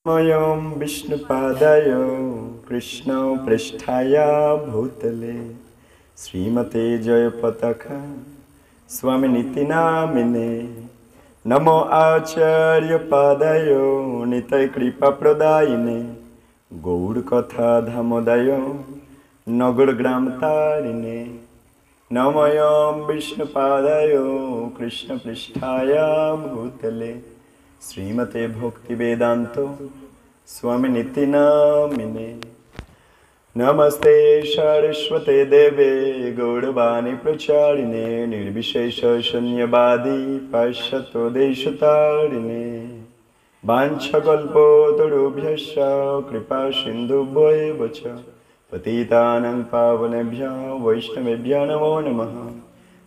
मयं विष्णुपादाय कृष्णपृष्ठाय भूतले श्रीमते जयपताका स्वामिनिति नामिने नमो आचार्यपादाय निताय कृपाप्रदायिने गौरकथा धामोदय नगरग्राम तारिणे नमयं विष्णुपादाय कृष्णपृष्ठाय भूतले श्रीमते भक्ति वेदांतो स्वामिनिति नामिने नमस्ते सरस्वते देवे गौरवाणी प्रचारिणे निर्विशेष शून्यवादी पाश्चात्य देशतारिणे वाञ्छकल्पतरुभ्यश्च कृपा सिन्धुभ्यैव च पतितानां पावनेभ्यो वैष्णवेभ्यो नमो नमः।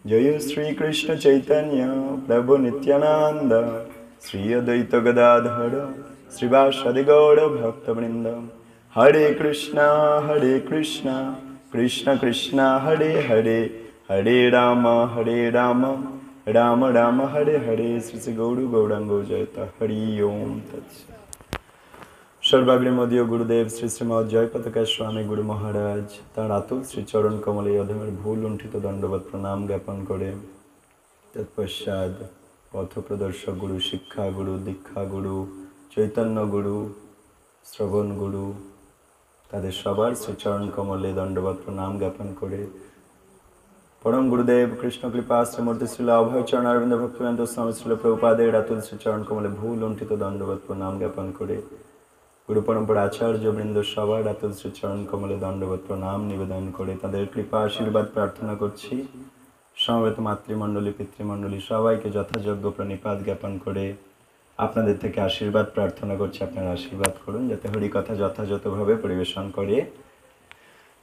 जय श्री कृष्ण चैतन्य प्रभु नित्यानंद श्री अद्वैत गदाधर श्रीवासादि गौर भक्तवृंद हरे कृष्णा कृष्ण कृष्ण हरे हरे हरे राम राम राम हरे हरे श्री श्री गौर गौरांगो जयता हरि ओम तत्सत्। सर्वाग्रे मदीय गुरुदेव श्री श्रीमद जयपताका स्वामी गुरु महाराज तार आतुल श्री चरण कमले अधमेर भूल लुंठित दंडवत प्रणाम ज्ञापन करे तत्पश्चात पथ प्रदर्शक गुरु शिक्षा गुरु दीक्षा गुरु चैतन्य गुरु श्रवण गुरु तादेर सबार श्री चरण कमले दंडवत प्रणाम ज्ञापन करे परम गुरुदेव कृष्ण कृपा श्रीमूर्ति श्रील अभय चरण अरविंद भक्तिवेदांत स्वामी श्रील प्रभुपादेर आतुल श्री चरण कमले भूल लुंठित दंडवत प्रणाम ज्ञापन करे गुरु परम्परा आचार्य वृंद सबार आतुल श्री चरण कमले दंडवत प्रणाम निवेदन करे तादेर कृपा आशीर्वाद प्रार्थना करछि। समवेत मातृमंडली पितृमंडली सबाइके यथायोग्य प्रणिपात ज्ञापन करे आपनादेर थेके आशीर्वाद प्रार्थना करछि आपनारा आशीर्वाद करुन जाते हरि कथा यथायथभावे परिवेशन करे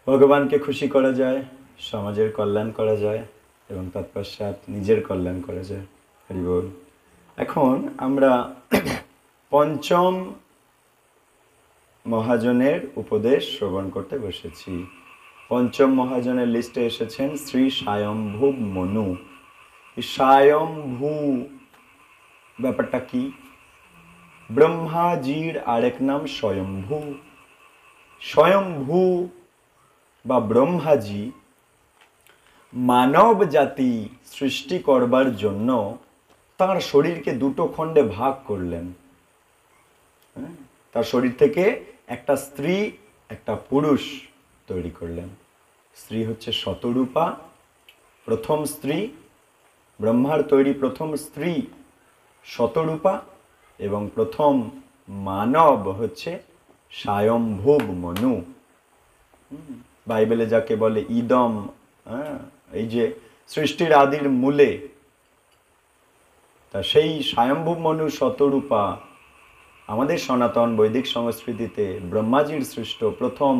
भगवानके खुशी करा जाए समाजेर कल्याण करा जाए एवं तत्पश्चात निजेर कल्याण करा जाए। हरि बोल। एखन आमरा पंचम महाजनेर उपदेश श्रवण करते बसेছি। पंचम महाजनेर लिस्टे एसेছেন श्री स्वयंभू मनु। स्वयंभू ব্যাপারটা কি? ब्रह्माजीर आरेक नाम स्वयंभू। स्वयंभू बा ब्रह्माजी मानव जाति सृष्टि करबार जन्य तार शरीर के दुटो खंडे भाग करलेन। तार शरीर थेके एकटा स्त्री एकटा पुरुष तैरी करलेन। स्त्री होच्छे शतरूपा प्रथम स्त्री ब्रह्मार तैरी प्रथम स्त्री शतरूपा एवं प्रथम मानव होच्छे स्वयंभुव मनु। बाइबले जाके बोले इदम এই যে সৃষ্টির আদির মূলে তা সেই স্বয়ম্ভু মনু শতরূপা আমাদের সনাতন বৈদিক সংস্কৃতিতে ব্রহ্মাজির সৃষ্ট প্রথম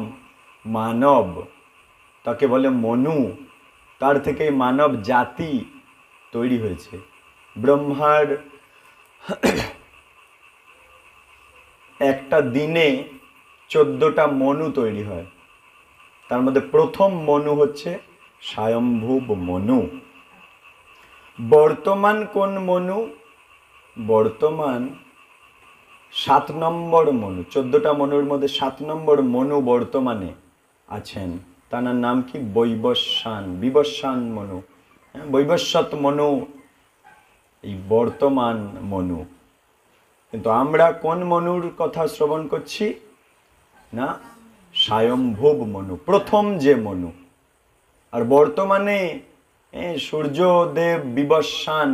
মানব তাকে বলে মনু। তার থেকে মানব জাতি তৈরি হয়েছে। ব্রহ্মার একটা দিনে 14টা মনু তৈরি হয়। তার মধ্যে প্রথম মনু হচ্ছে स्वयंभुव मनु। बर्तमान कोन मनु? बर्तमान 7 नम्बर मनु। 14टा मनुर मध्य 7 नम्बर मनु बर्तमाने आছেন। তার নাম কি? বৈবস্বান। বিবস্বান মনু, বৈবস্বত মনু এই বর্তমান মনু। কিন্তু আমরা কোন মনুর কথা শ্রবণ করছি না? स्वयंभुव मनु, प्रथम जे मनु। और बर्तमाने सूर्यदेव विवस्वान,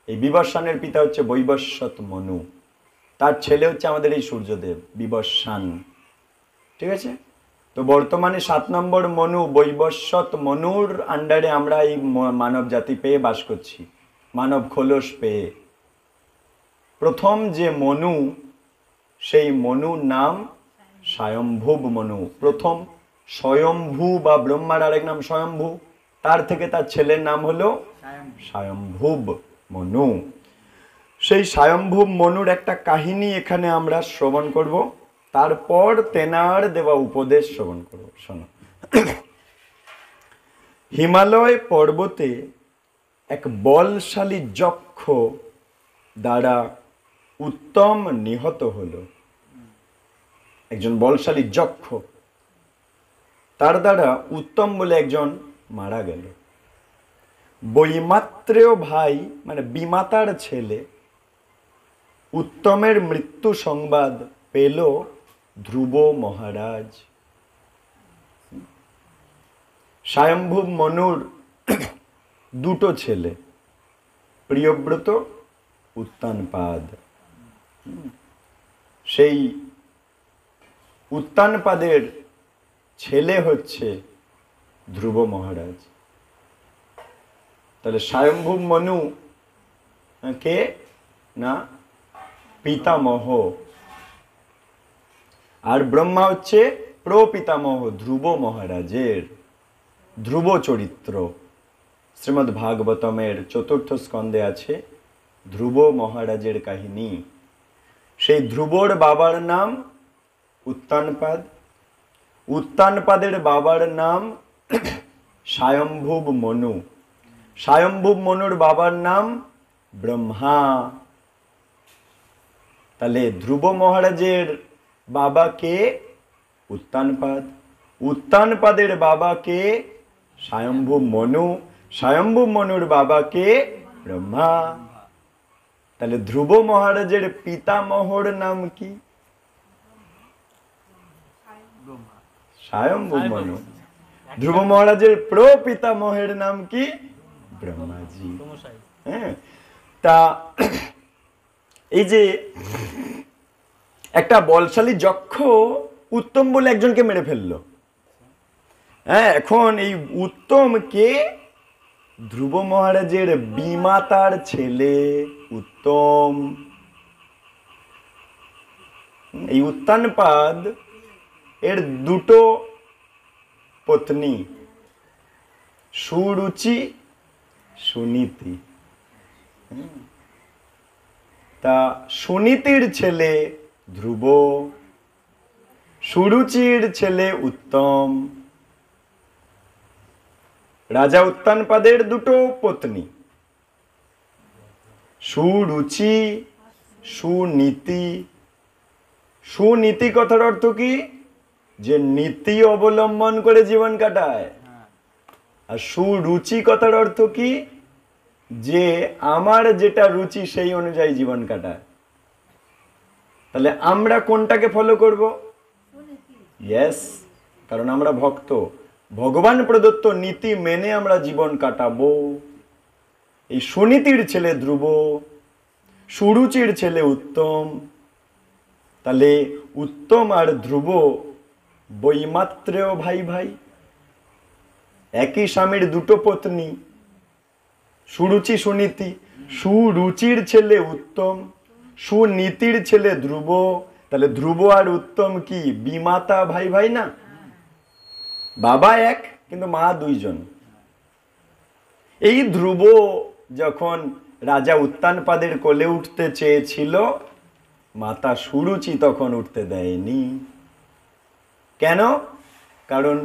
विवस्वानेर पिता होच्छे वैवस्वत मनु, तार छेले होच्छे आमादेर एई सूर्यदेव विवस्वान। ठीक आछे? तो बर्तमाने 7 नम्बर मनु वैवस्वत मनुर आंडारे आमरा एई मानव जाति पेये बास करछि, मानव खोलस पेये। प्रथम जे मनु सेई मनुर नाम स्वयंभुव मनु। प्रथम स्वयंभू बा ब्रह्मार आरेक नाम स्वयंभू, तार थेके तार छेलेर नाम हलो स्वयंभुव मनु। सेई स्वयंभुव मनुर एकटा काहिनी एखाने आमरा श्रवण करब, तारपर तेनार देवा उपदेश श्रवण करब। शोनो। हिमालय पर्वते एक बलशाली यक्ष द्वारा उत्तम निहत हलो। একজন বলশালী যক্ষ, তার দ্বারা উত্তম বলে একজন মারা গেল। বৈমাত্রেয় ভাই মানে বিমাতার ছেলে উত্তমের মৃত্যু সংবাদ পেল ধ্রুব মহারাজ। স্বয়ম্ভু মনুর দুটো ছেলে, প্রিয়ব্রত, উত্তানপাদ। সেই উত্তানপাদের ছেলে হচ্ছে ধ্রুব মহারাজ। তাহলে স্বয়ম্ভু মনু কে না পিতামহ, আর ব্রহ্মা হচ্ছে প্রপিতামহ ধ্রুব মহারাজের। ধ্রুব চরিত্র শ্রীমদ্ ভাগবতমের ৪র্থ স্কন্ধে আছে ধ্রুব মহারাজের কাহিনী। সেই ধ্রুবর বাবার নাম উত্তানপাদ, উত্তানপাদের বাবার নাম স্বয়ম্ভুব মনু, স্বয়ম্ভুব মনুর বাবার নাম ব্রহ্মা। তাহলে ধ্রুব মহারাজের বাবা কে? উত্তানপাদ। উত্তানপাদের বাবা কে? স্বয়ম্ভুব মনু। স্বয়ম্ভুব মনুর বাবা কে? ব্রহ্মা। তাহলে ধ্রুব মহারাজের পিতামহর নাম কি? স্বয়ম্ভুব মনু। ধ্রুব মহারাজের প্রপিতামহের নাম কি? ব্রহ্মাজি। হ্যাঁ, তা এই যে একটা বলশালী যক্ষ উত্তম বলে একজনকে মেরে ফেললো। হ্যাঁ, এখন এই উত্তম কে? ধ্রুব মহারাজের বিমাতার ছেলে উত্তম। এই উত্তানপাদ এর দুটো পত্নী, সুরুচি, সুনীতি। তা সুনীতির ছেলে ধ্রুব, সুরুচির ছেলে উত্তম। রাজা উত্তানপাদের দুটো পত্নী, সুরুচি, সুনীতি। সুনীতি কথার অর্থ কি? যে নীতি অবলম্বন করে জীবন কাটায়। আর সুরুচি কথার অর্থ কি? যে আমার যেটা রুচি সেই অনুযায়ী জীবন কাটায়। তাহলে আমরা কোনটাকে ফলো করব? ইয়েস, কারণ আমরা ভক্ত, ভগবান প্রদত্ত নীতি মেনে আমরা জীবন কাটাবো। এই সুনীতির ছেলে ধ্রুব, সুরুচির ছেলে উত্তম। তাহলে উত্তম আর ধ্রুব বৈমাত্রেয় ভাই ভাই, একই স্বামীর দুটো পত্নী, সুরুচি সুনীতি। সুরুচির ছেলে উত্তম, সুনীতির ছেলে ধ্রুব। তাহলে ধ্রুব আর উত্তম কি বিমাতা ভাই ভাই না? বাবা এক কিন্তু মা দুইজন। এই ধ্রুব যখন রাজা উত্তানপাদের কোলে উঠতে চেয়েছিল, মাতা সুরুচি তখন উঠতে দেয়নি। কেন? কারণ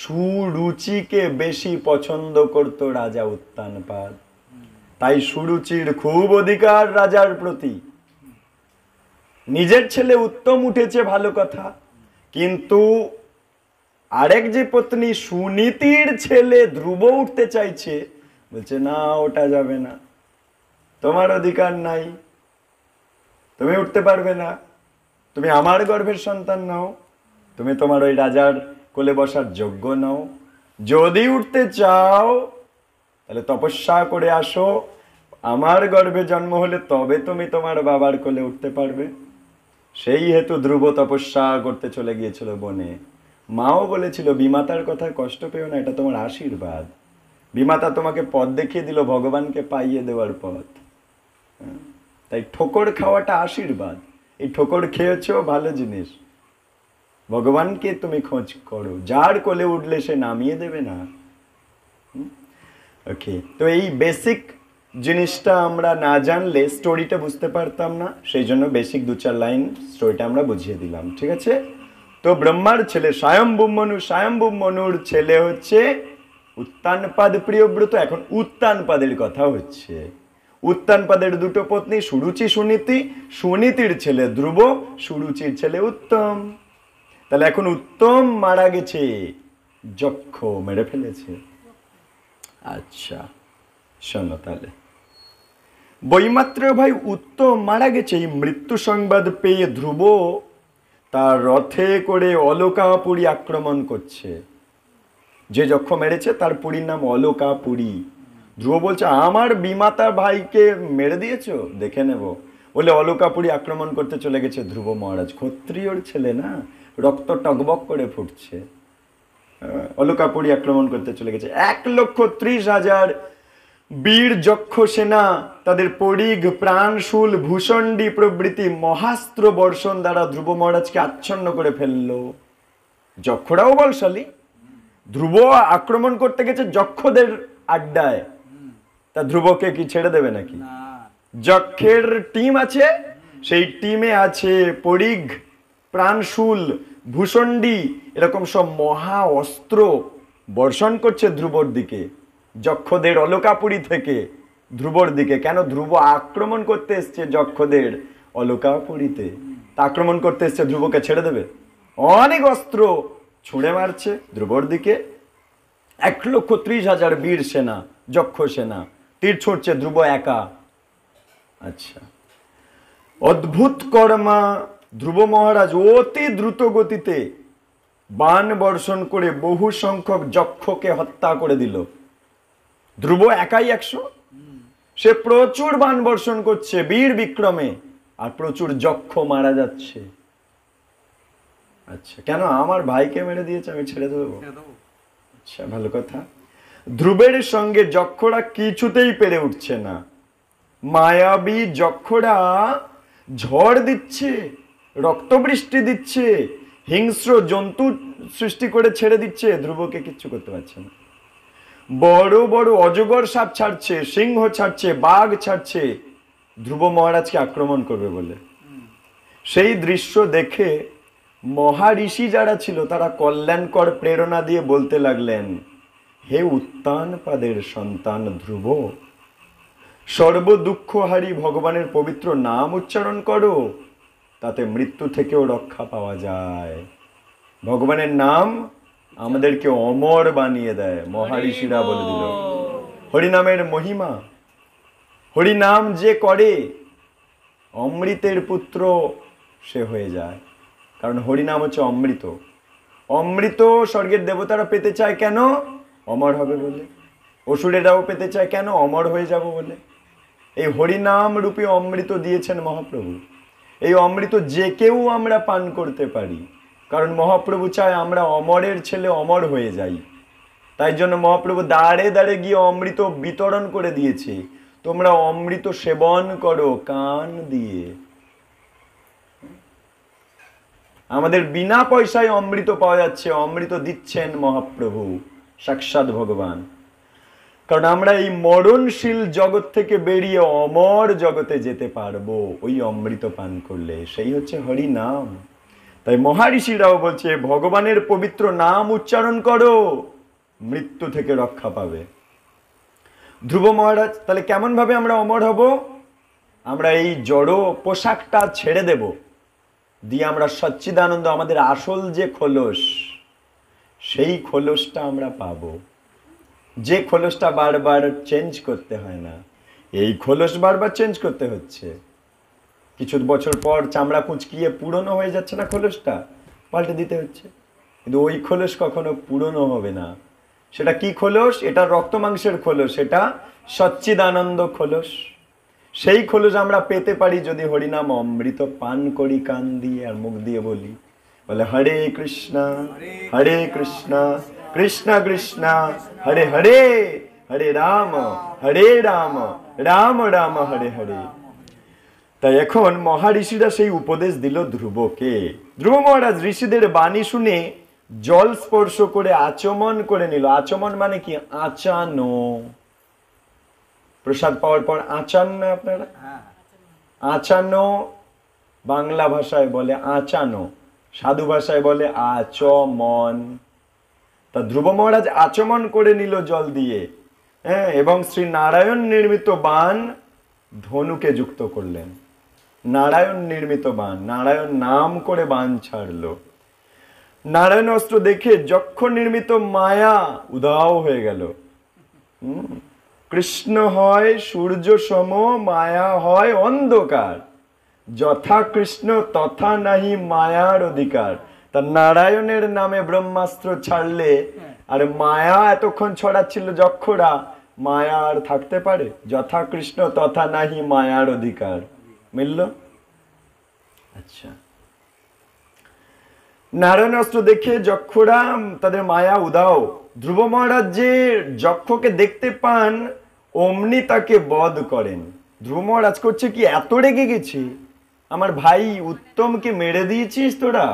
সুরুচিকে বেশি পছন্দ করত রাজা উত্তানপাদ। তাই সুরুচির খুব অধিকার রাজার প্রতি। নিজের ছেলে উত্তম উঠেছে ভালো কথা, কিন্তু আরেক যে পত্নী সুনীতির ছেলে ধ্রুব উঠতে চাইছে, বলছে না, ওটা যাবে না, তোমার অধিকার নাই, তুমি উঠতে পারবে না, তুমি আমার গর্ভের সন্তান নাও, তুমি তোমার ওই রাজার কোলে বসার যোগ্য নাও। যদি উঠতে চাও তাহলে তপস্যা করে আসো, আমার গর্ভে জন্ম হলে তবে তুমি তোমার বাবার কোলে উঠতে পারবে। সেই হেতু ধ্রুব তপস্যা করতে চলে গিয়েছিল বনে। মাও বলেছিল বিমাতার কথায় কষ্ট পেও না, এটা তোমার আশীর্বাদ। বিমাতা তোমাকে পথ দেখিয়ে দিল, ভগবানকে পাইয়ে দেওয়ার পথ। তাই ঠোকর খাওয়াটা আশীর্বাদ। এই ঠোকর খেয়েছো ভালো জিনিস, ভগবানকে তুমি খোঁজ করো, যার কোলে উঠলে সে নামিয়ে দেবে না। ওকে, তো এই বেসিক জিনিসটা আমরা না জানলে স্টোরিটা বুঝতে পারতাম না, সেই জন্য বেসিক 2-4 লাইন স্টোরিটা আমরা বুঝিয়ে দিলাম। ঠিক আছে? তো ব্রহ্মার ছেলে স্বয়ম্ভুব মনু, স্বয়ম্ভুব মনুর ছেলে হচ্ছে উত্তানপাদ প্রিয়ব্রত। এখন উত্তানপাদের কথা হচ্ছে। উত্তানপাদের দুটো পত্নী সুরুচি সুনীতি, সুনীতির ছেলে ধ্রুব, সুরুচির ছেলে উত্তম। তাহলে এখন উত্তম মারা গেছে, যক্ষ মেরে ফেলেছে। আচ্ছা শোনো তাহলে, বৈমাত্র ভাই উত্তম মারা গেছে। এই মৃত্যু সংবাদ পেয়ে ধ্রুব তার রথে করে অলকাপুরী আক্রমণ করছে। যে যক্ষ মেরেছে তার পুরীর নাম অলকাপুরী। ধ্রুব বলছে আমার বিমাতা ভাইকে মেরে দিয়েছো, দেখে নেব। বলে অলকাপুরী আক্রমণ করতে চলে গেছে ধ্রুব মহারাজ। ক্ষত্রিয়র ছেলে না, রক্ত টকবক করে ফুটছে। অলকাপুরী আক্রমণ করতে চলে গেছে। 1,30,000 বীর যক্ষ সেনা তাদের পরিঘ, প্রাণশূল, ভূষণ্ডী প্রভৃতি মহাস্ত্র বর্ষণ দ্বারা ধ্রুব মহারাজকে আচ্ছন্ন করে ফেললো। যক্ষরাও বলশালী। ধ্রুব আক্রমণ করতে গেছে যক্ষদের আড্ডায়, তা ধ্রুবকে কি ছেড়ে দেবে নাকি? যক্ষের টিম আছে, সেই টিমে আছে পরিঘ, প্রাণশূল, ভূষণ্ডী, এরকম সব মহা অস্ত্র বর্ষণ করছে ধ্রুবর দিকে, যক্ষদের অলকাপুরী থেকে ধ্রুবর দিকে। কেন? ধ্রুব আক্রমণ করতে এসছে যক্ষদের অলকাপুরীতে, তা আক্রমণ করতে এসছে, ধ্রুবকে ছেড়ে দেবে? অনেক অস্ত্র ছুঁড়ে মারছে ধ্রুবর দিকে। 1,30,000 বীর সেনা, যক্ষ সেনা তীর ছুঁড়ছে, ধ্রুব একা। আচ্ছা, অদ্ভুত কর্মা ধ্রুব মহারাজ অতি দ্রুত গতিতে বাণ বর্ষণ করে বহু সংখ্যক যক্ষকে হত্যা করে দিল। ধ্রুব একাই 100, সে প্রচুর বাণ বর্ষণ করছে বীর বিক্রমে, আর প্রচুর যক্ষ মারা যাচ্ছে। আচ্ছা, কেন? আমার ভাইকে মেরে দিয়েছে, আমি ছেড়ে দেবো? আচ্ছা, ভালো কথা। ধ্রুবের সঙ্গে যক্ষরা কিছুতেই পেরে উঠছে না। মায়াবী যক্ষরা ঝড় দিচ্ছে, রক্তবৃষ্টি দিচ্ছে, হিংস্র জন্তু সৃষ্টি করে ছেড়ে দিচ্ছে, ধ্রুবকে কিচ্ছু করতে পারছে না। বড় বড় অজগর সাপ ছাড়ছে, সিংহ ছাড়ছে, বাঘ ছাড়ছে ধ্রুব মহারাজকে আক্রমণ করবে বলে। সেই দৃশ্য দেখে মহারিষি যারা ছিল তারা কল্যাণকর প্রেরণা দিয়ে বলতে লাগলেন, হে উত্তানপাদের সন্তান ধ্রুব, সর্ব দুঃখহারী ভগবানের পবিত্র নাম উচ্চারণ করো, তাতে মৃত্যু থেকেও রক্ষা পাওয়া যায়। ভগবানের নাম আমাদেরকে অমর বানিয়ে দেয়, মহারিষিরা বলে দিল। হরিনামের মহিমা, হরিনাম যে করে অমৃতের পুত্র সে হয়ে যায়, কারণ হরিনাম হচ্ছে অমৃত। অমৃত স্বর্গের দেবতারা পেতে চায় কেন? অমর হবে বলে। অসুরেরাও পেতে চায় কেন? অমর হয়ে যাব বলে। এই হরিনাম রূপী অমৃত দিয়েছেন মহাপ্রভু। এই অমৃত যে কেউ আমরা পান করতে পারি, কারণ মহাপ্রভু চায় আমরা অমরের ছেলে অমর হয়ে যাই। তাই জন্য মহাপ্রভু দাঁড়ে দাঁড়ে গিয়ে অমৃত বিতরণ করে দিয়েছে, তোমরা অমৃত সেবন করো কান দিয়ে। আমাদের বিনা পয়সায় অমৃত পাওয়া যাচ্ছে, অমৃত দিচ্ছেন মহাপ্রভু সাক্ষাৎ ভগবান। কারণ আমরা এই মরণশীল জগৎ থেকে বেরিয়ে অমর জগতে যেতে পারবো ওই অমৃত পান করলে, সেই হচ্ছে হরি নাম। তাই মহারিষিরাও বলছে ভগবানের পবিত্র নাম উচ্চারণ করো, মৃত্যু থেকে রক্ষা পাবে। ধ্রুব মহারাজ, তাহলে কেমন ভাবে আমরা অমর হব? আমরা এই জড় পোশাকটা ছেড়ে দেব, দিয়ে আমরা সচ্চিদানন্দ, আমাদের আসল যে খোলস, সেই খোলসটা আমরা পাবো, যে খোলসটা বারবার চেঞ্জ করতে হয় না। এই খোলস বারবার চেঞ্জ করতে হচ্ছে, কিছু বছর পর চামড়া কুঁচকিয়ে পুরনো হয়ে যাচ্ছে না, খোলসটা পাল্টে দিতে হচ্ছে। কিন্তু ওই খোলস কখনো পুরনো হবে না। সেটা কি খোলস? এটা রক্ত মাংসের খোলস, এটা সচ্চিদানন্দ খোলস। সেই খোলস আমরা পেতে পারি যদি হরিনাম অমৃত পান করি কান দিয়ে আর মুখ দিয়ে বলি। বলে হরে কৃষ্ণ কৃষ্ণ কৃষ্ণ হরে হরে, হরে রাম রাম রাম হরে হরে। তাই এখন মহারিষিরা সেই উপদেশ দিল ধ্রুবকে। ধ্রুব মহারাজ ঋষিদের বাণী শুনে জল স্পর্শ করে আচমন করে নিল। আচমন মানে কি? আচানো। প্রসাদ পাওয়ার পর আচান না আপনারা? আচানো বাংলা ভাষায় বলে আচানো, সাধু ভাষায় বলে আচমন। তা ধ্রুব মহারাজ আচমন করে নিল জল দিয়ে, এবং শ্রী নারায়ণ নির্মিত বাণ ধনুকে যুক্ত করলেন। নারায়ণ নির্মিত বাণ, নারায়ণ নাম করে বাণ ছাড়লো। নারায়ণ অস্ত্র দেখে যক্ষ নির্মিত মায়া উধাও হয়ে গেল। কৃষ্ণ হয় সূর্য সম, মায়া হয় অন্ধকার। যথা কৃষ্ণ তথা নাহি মায়ার অধিকার। তা নারায়ণের নামে ব্রহ্মাস্ত্র ছাড়লে আর মায়া এতক্ষণ ছড়াচ্ছিল যক্ষরা, মায়া আর থাকতে পারে? যথা কৃষ্ণ তথা নাহি মায়ার অধিকার। মিলল? আচ্ছা, নারায়ণ অস্ত্র দেখে যক্ষরা তাদের মায়া উদাও। ধ্রুব মহারাজ যে যক্ষকে দেখতে পান অমনি তাকে বধ করেন। ধ্রুব মহারাজ করছে কি, এত রেগে গেছি, আমার ভাই উত্তমকে মেরে দিয়েছিস তোরা।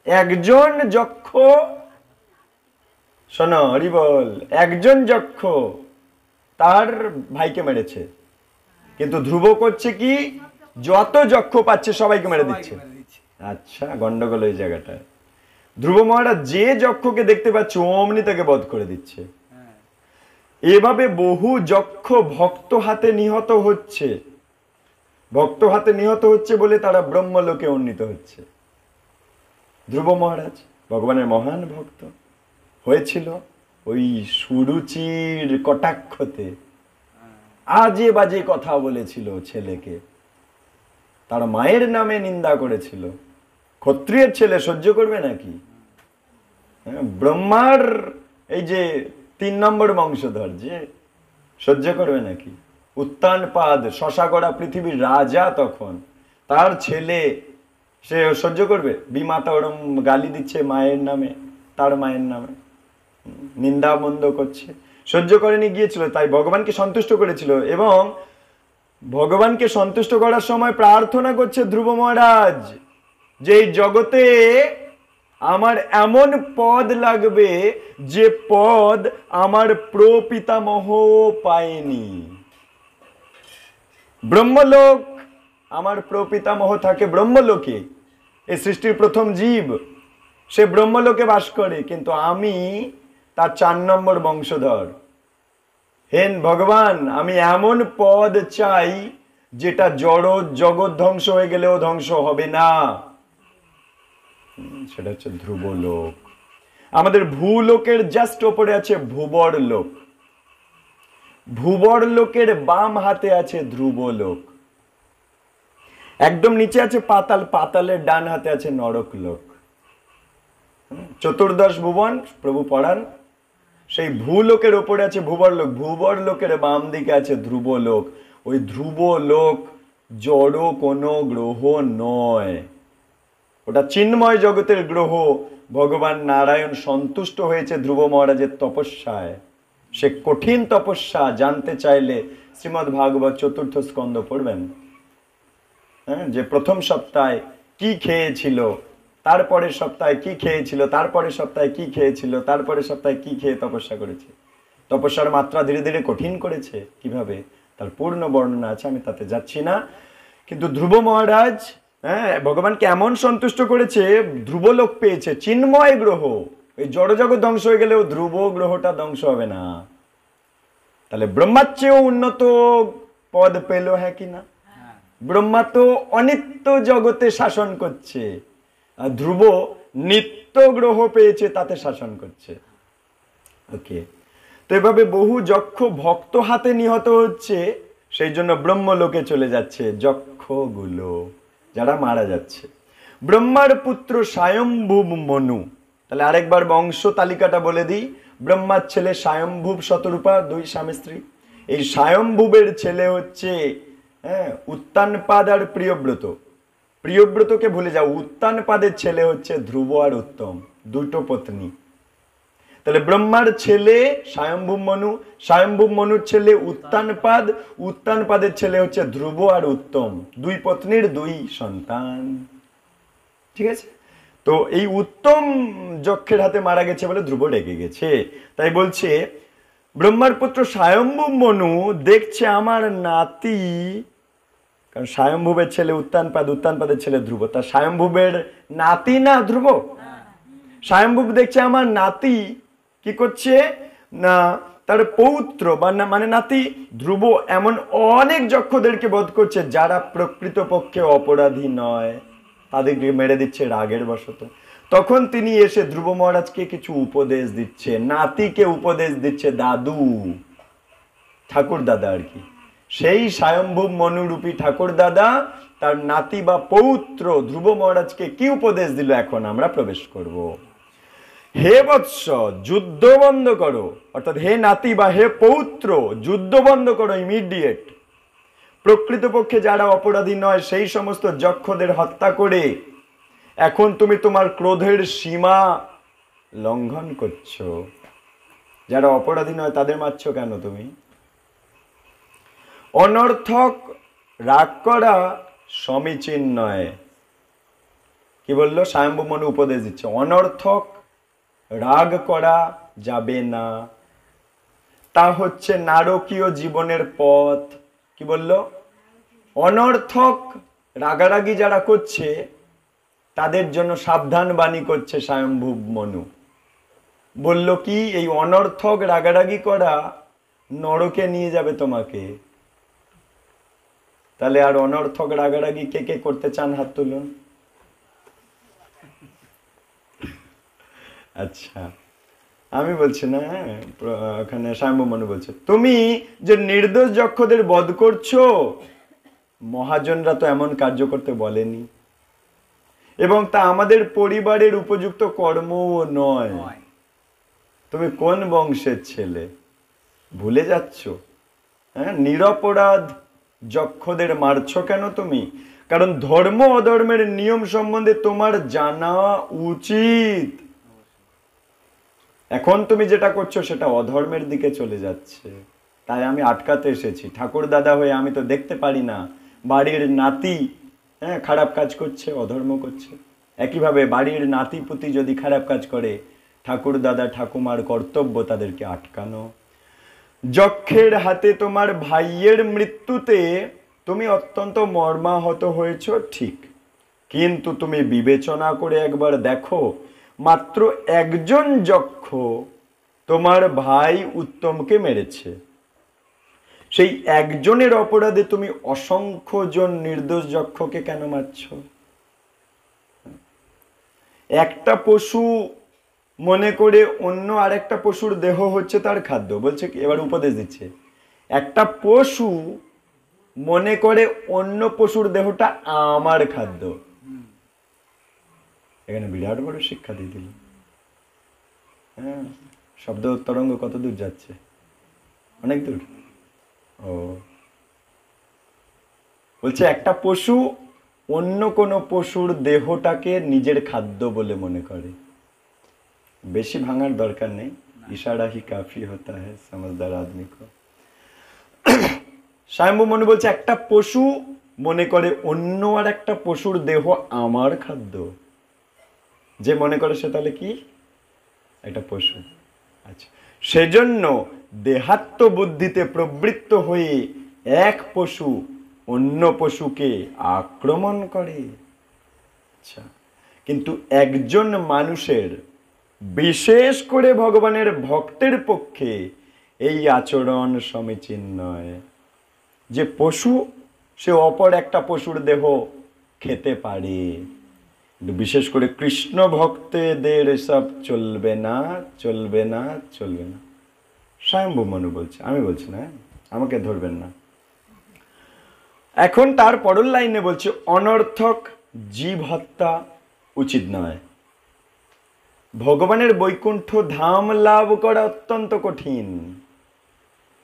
একজন যক্ষ, শোনো হরি বল, একজন যক্ষ তার ভাইকে মেরেছে, কিন্তু ধ্রুব করছে কি, যত যক্ষ পাচ্ছে সবাইকে মেরে দিচ্ছে। আচ্ছা, গন্ডগোল এই জায়গাটায়। ধ্রুব মহারাজ যে যক্ষকে দেখতে পাচ্ছে অমনি তাকে বধ করে দিচ্ছে। এভাবে বহু যক্ষ ভক্ত হাতে নিহত হচ্ছে। ভক্ত হাতে নিহত হচ্ছে বলে তারা ব্রহ্মলোকে উন্নীত হচ্ছে। ধ্রুব মহারাজ ভগবানের মহান ভক্ত হয়েছিল ওই সুরুচির কটাক্ষতে। আজে বাজে কথা বলেছিল ছেলেকে, তার মায়ের নামে নিন্দা করেছিল। ক্ষত্রিয়ের ছেলে সহ্য করবে নাকি? ব্রহ্মার এই যে 3 নম্বর বংশধর, যে সহ্য করবে নাকি? উত্তানপাদ শশাগড়া পৃথিবীর রাজা, তখন তার ছেলে সে সহ্য করবে? বিমাতা ওরম গালি দিচ্ছে মায়ের নামে, তার মায়ের নামে নিন্দা মন্দ করছে, সহ্য করেনি গিয়েছিল। তাই ভগবানকে সন্তুষ্ট করেছিল, এবং ভগবানকে সন্তুষ্ট করার সময় প্রার্থনা করছে ধ্রুব মহারাজ যে এই জগতে আমার এমন পদ লাগবে যে পদ আমার প্রপিতামহ পায়নি। ব্রহ্মলোক, আমার প্রপিতামহ থাকে ব্রহ্মলোকে, এই সৃষ্টির প্রথম জীব, সে ব্রহ্মলোকে বাস করে, কিন্তু আমি তার 4 নম্বর বংশধর। হেন ভগবান, আমি এমন পদ চাই যেটা জড় জগৎ ধ্বংস হয়ে গেলেও ধ্বংস হবে না। সেটা হচ্ছে ধ্রুবলোক। আমাদের ভূলোকের জাস্ট ওপরে আছে ভুবর লোক, ভুবর লোকের বাম হাতে আছে ধ্রুবলোক। একদম নিচে আছে পাতাল, পাতালের ডান হাতে আছে নরক লোক। চতুর্দশ ভুবন প্রভু পড়ান, সেই ভূলোকের ওপরে আছে ভুবর লোক, ভুবর লোকের বাম দিকে আছে ধ্রুবলোক। ওই ধ্রুবলোক জড় কোনো গ্রহ নয়, ওটা চিন্ময় জগতের গ্রহ। ভগবান নারায়ণ সন্তুষ্ট হয়েছে ধ্রুব মহারাজের তপস্যায়। সে কঠিন তপস্যা জানতে চাইলে শ্রীমদ্ ভাগবত 4th স্কন্ধ পড়বেন। যে প্রথম সপ্তাহে কি খেয়েছিল, তারপরের সপ্তাহে কি খেয়েছিল, তারপরের সপ্তাহে কি খেয়েছিল, তারপরের সপ্তাহে কি খেয়ে তপস্যা করেছে। তপস্যার মাত্রা ধীরে ধীরে কঠিন করেছে কিভাবে, তার পূর্ণ বর্ণনা আছে, আমি তাতে যাচ্ছি না। কিন্তু ধ্রুব মহারাজ ভগবানকে এমন সন্তুষ্ট করেছে, ধ্রুবলোক পেয়েছে, চিন্ময় গ্রহ। এই জড়জগৎ ধ্বংস হয়ে গেলেও ধ্রুব গ্রহটা ধ্বংস হবে না। তাহলে ব্রহ্মার চেয়েও উন্নত পদ পেল, হ্যাঁ কি না? ব্রহ্মা তো অনিত্য জগতে শাসন করছে, আর ধ্রুব নিত্য গ্রহ পেয়েছে, তাতে শাসন করছে। ওকে, তো এভাবে বহু যক্ষ ভক্ত হাতে নিহত হচ্ছে, সেই জন্য ব্রহ্মলোকে চলে যাচ্ছে যক্ষগুলো, যারা মারা যাচ্ছে। ব্রহ্মার পুত্র স্বয়ম্ভুব মনু। তাহলে আরেকবার বংশ তালিকাটা বলে দিই। ব্রহ্মার ছেলে স্বয়ম্ভুব শতরূপা, 2 স্বামী স্ত্রী। এই স্বয়ম্ভুবের ছেলে হচ্ছে উত্তানপাদ আর প্রিয়ব্রত। প্রিয়ব্রতকে ভুলে যাও, উত্তানপাদের ছেলে হচ্ছে ধ্রুব আর উত্তম, 2 পত্নী। তাহলে ব্রহ্মার ছেলে স্বয়ম্ভুব মনু, স্বয়ম্ভুব মনুর ছেলে উত্তানপাদ, উত্তানপাদের ছেলে হচ্ছে ধ্রুব আর উত্তম, 2 পত্নীর 2 সন্তান। ঠিক আছে? তো এই উত্তম যক্ষের হাতে মারা গেছে বলে ধ্রুব রেগে গেছে। তাই বলছে ব্রহ্মার পুত্র স্বয়ম্ভুব মনু দেখছে আমার নাতি, কারণ স্বয়ম্ভুবের ছেলে উত্তানপাদ, উত্তানপাদের ছেলে ধ্রুব, তা স্বয়ম্ভুবের নাতি না ধ্রুব? স্বয়ম্ভুব দেখছে আমার নাতি কি করছে না, তার পৌত্র বা মানে নাতি ধ্রুব এমন অনেক যক্ষদেরকে বধ করছে যারা প্রকৃতপক্ষে অপরাধী নয়। তাদেরকে মেরে দিচ্ছে রাগের বশত। তখন তিনি এসে ধ্রুব মহারাজকে কিছু উপদেশ দিচ্ছে, নাতিকে উপদেশ দিচ্ছে, দাদু ঠাকুর দাদা আর কি, সেই স্বয়ম্ভূ মনুরূপী ঠাকুর দাদা তার নাতি বা পৌত্র ধ্রুব মহারাজকে কি উপদেশ দিল, এখন আমরা প্রবেশ করব। হে বৎস, যুদ্ধ বন্ধ করো, অর্থাৎ হে নাতি বা হে পৌত্র, যুদ্ধ বন্ধ করো ইমিডিয়েট। প্রকৃতপক্ষে যারা অপরাধী নয় সেই সমস্ত যক্ষদের হত্যা করে এখন তুমি তোমার ক্রোধের সীমা লঙ্ঘন করছো। যারা অপরাধী নয় তাদের মারছো কেন তুমি? অনর্থক রাগ করা সমীচীন নয়। কি বললো? স্বয়ম্ভূ মনু উপদেশ দিচ্ছে, অনর্থক রাগ করা যাবে না, তা হচ্ছে নারকীয় জীবনের পথ। কি বললো? অনর্থক রাগারাগি যারা করছে তাদের জন্য সাবধান বাণী করছে স্বয়ম্ভূ মনু। বলল কি, এই অনর্থক রাগারাগি করা নরকে নিয়ে যাবে তোমাকে। তাহলে আর অনর্থক রাগারাগি কে কে করতে চান? হাত তুলুন। আচ্ছা, আমি বলছি না, ওখানে স্বয়ম্ভূ মনু বলছে, তুমি যে নির্দোষ যক্ষদের বধ করছো, মহাজনরা তো এমন কার্য করতে বলেনি, এবং তা আমাদের পরিবারের উপযুক্ত কর্মও নয়। তুমি কোন বংশের ছেলে ভুলে যাচ্ছ? হ্যাঁ, নিরপরাধ যক্ষদের মারছ কেন তুমি? কারণ ধর্ম অধর্মের নিয়ম সম্বন্ধে তোমার জানা উচিত। এখন তুমি যেটা করছো সেটা অধর্মের দিকে চলে যাচ্ছে, তাই আমি আটকাতে এসেছি। ঠাকুর দাদা হয়ে আমি তো দেখতে পারি না বাড়ির নাতি খারাপ কাজ করছে, অধর্ম করছে। একইভাবে বাড়ির নাতি পুতি যদি খারাপ কাজ করে, ঠাকুর দাদা ঠাকুমার কর্তব্য তাদেরকে আটকানো। যক্ষের হাতে তোমার ভাইয়ের মৃত্যুতে তুমি অত্যন্ত মর্মাহত হয়েছ ঠিক, কিন্তু তুমি বিবেচনা করে একবার দেখো, মাত্র একজন যক্ষ তোমার ভাই উত্তমকে মেরেছে। সেই একজনের অপরাধে তুমি অসংখ্য জন নির্দোষ যক্ষকে কেন মারছ? একটা পশু মনে করে অন্য আরেকটা পশুর দেহ হচ্ছে তার খাদ্য। বলছে, এবার উপদেশ দিচ্ছে, একটা পশু মনে করে অন্য পশুর দেহটা আমার খাদ্য। এখানে বিরাট বড় শিক্ষা দিয়ে দিল। হ্যাঁ, শব্দ তরঙ্গ কত দূর যাচ্ছে? অনেক দূর। ও বলছে, একটা পশু অন্য কোনো পশুর দেহটাকে নিজের খাদ্য বলে মনে করে। বেশি ভাঙার দরকার নেই, ইশারা হি কাফি হতা হ্যায় সমঝদার আদমি কো। স্বয়ম্ভূ মনু বলছে, একটা পশু মনে করে অন্য আর একটা পশুর দেহ আমার খাদ্য। যে মনে করে সে তাহলে কি? একটা পশু। আচ্ছা, সেজন্য দেহাত্ম বুদ্ধিতে প্রবৃত্ত হয়ে এক পশু অন্য পশুকে আক্রমণ করে। আচ্ছা, কিন্তু একজন মানুষের, বিশেষ করে ভগবানের ভক্তের পক্ষে এই আচরণ সমীচীন নয়। যে পশু, সে অপর একটা পশুর দেহ খেতে পারে, কিন্তু বিশেষ করে কৃষ্ণ ভক্তদের এসব চলবে না, চলবে না, চলবে না। স্বয়ম্ভূ মনু বলছে, আমি বলছি না, আমাকে ধরবেন না। এখন তার পরের লাইনে বলছে, অনর্থক জীব হত্যা উচিত নয়। ভগবানের বৈকুণ্ঠ ধাম লাভ করা অত্যন্ত কঠিন,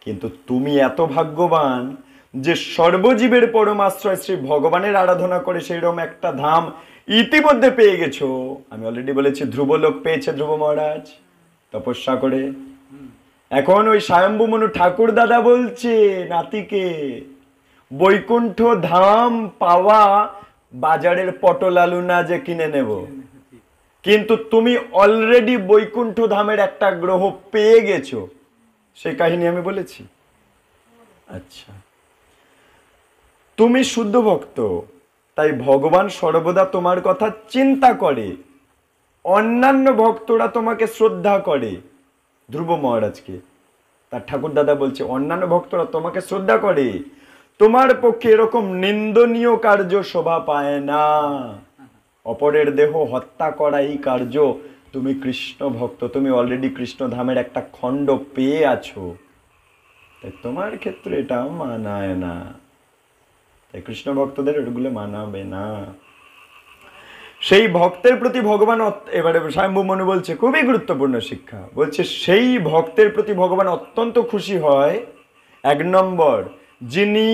কিন্তু তুমি এত ভাগ্যবান যে সর্বজীবের পরমাশ্রয় শ্রী ভগবানের আরাধনা করে সেইরকম একটা ধাম ইতিমধ্যে পেয়ে গেছো। আমি অলরেডি বলেছি, ধ্রুবলোক পেয়েছে ধ্রুব মহারাজ তপস্যা করে। এখন ওই স্বয়ম্ভূ মনু ঠাকুর দাদা বলছে নাতিকে, বৈকুণ্ঠ ধাম পাওয়া বাজারের পটল আলু না যে কিনে নেব, কিন্তু তুমি অলরেডি বৈকুণ্ঠ ধামের একটা গ্রহ পেয়ে গেছো। সেই কাহিনী আমি বলেছি। আচ্ছা, তুমি শুদ্ধ ভক্ত, তাই ভগবান সর্বদা তোমার কথা চিন্তা করে। অন্যান্য ভক্তরা তোমাকে শ্রদ্ধা করে। ধ্রুব মহারাজকে তার ঠাকুর দাদা বলছে, অন্যান্য ভক্তরা তোমাকে শ্রদ্ধা করে, তোমার পক্ষে এরকম নিন্দনীয় কার্য শোভা পায় না। অপরের দেহ হত্যা করা এই কার্য, তুমি কৃষ্ণ ভক্ত, তুমি অলরেডি কৃষ্ণ ধামের একটা খণ্ড পেয়ে আছো, তাই তোমার ক্ষেত্রে এটা মানায় না, তাই কৃষ্ণ ভক্তদের ওগুলো মানাবে না। সেই ভক্তের প্রতি ভগবান, এবারে স্বয়ম্ভু মনু বলছে খুবই গুরুত্বপূর্ণ শিক্ষা, বলছে সেই ভক্তের প্রতি ভগবান অত্যন্ত খুশি হয়, 1 নম্বর, যিনি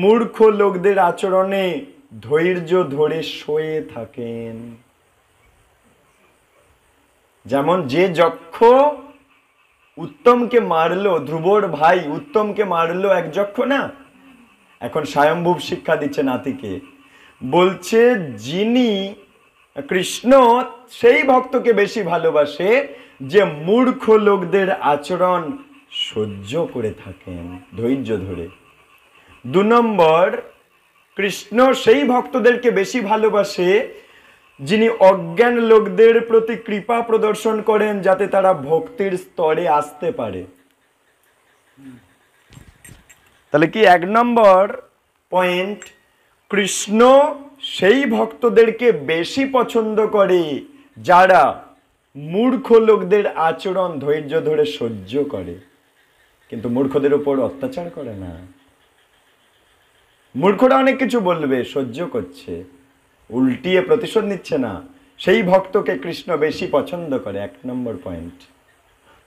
মূর্খ লোকদের আচরণে ধৈর্য ধরে সয়ে থাকেন। যেমন যে যক্ষ উত্তমকে মারলো, ধ্রুবর ভাই উত্তমকে মারলো এক যক্ষ না, এখন স্বয়ম্ভুব শিক্ষা দিচ্ছে নাতিকে, বলছে যিনি কৃষ্ণ সেই ভক্তকে বেশি ভালোবাসে যে মূর্খ লোকদের আচরণ সহ্য করে থাকেন ধৈর্য ধরে। 2 নম্বর, কৃষ্ণ সেই ভক্তদেরকে বেশি ভালোবাসে যিনি অজ্ঞান লোকদের প্রতি কৃপা প্রদর্শন করেন যাতে তারা ভক্তির স্তরে আসতে পারে। তাহলে কি 1 নম্বর পয়েন্ট, কৃষ্ণ সেই ভক্তদেরকে বেশি পছন্দ করে যারা মূর্খ লোকদের আচরণ ধৈর্য ধরে সহ্য করে, কিন্তু মূর্খদের উপর অত্যাচার করে না। মূর্খরা অনেক কিছু বলবে, সহ্য করছে, উল্টিয়ে প্রতিশোধ নিচ্ছে না, সেই ভক্তকে কৃষ্ণ বেশি পছন্দ করে, 1 নম্বর পয়েন্ট।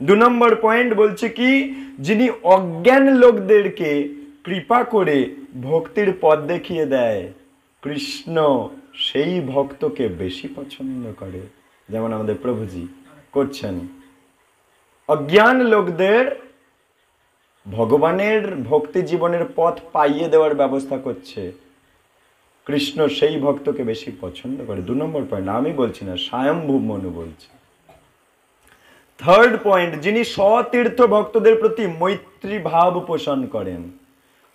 2 নম্বর পয়েন্ট বলছে কি, যিনি অজ্ঞান লোকদেরকে কৃপা করে ভক্তির পথ দেখিয়ে দেয়, কৃষ্ণ সেই ভক্তকে বেশি পছন্দ করে, যেমন আমাদের প্রভুজি করছেন। অজ্ঞান লোকদের ভগবানের ভক্তি জীবনের পথ পাইয়ে দেওয়ার ব্যবস্থা করছে, কৃষ্ণ সেই ভক্তকে বেশি পছন্দ করে। 2 নম্বর পয়েন্ট, আমি বলছি না, স্বয়ম্ভু মনু বলছে। 3rd পয়েন্ট, যিনি সতীর্থ ভক্তদের প্রতি মৈত্রী ভাব পোষণ করেন,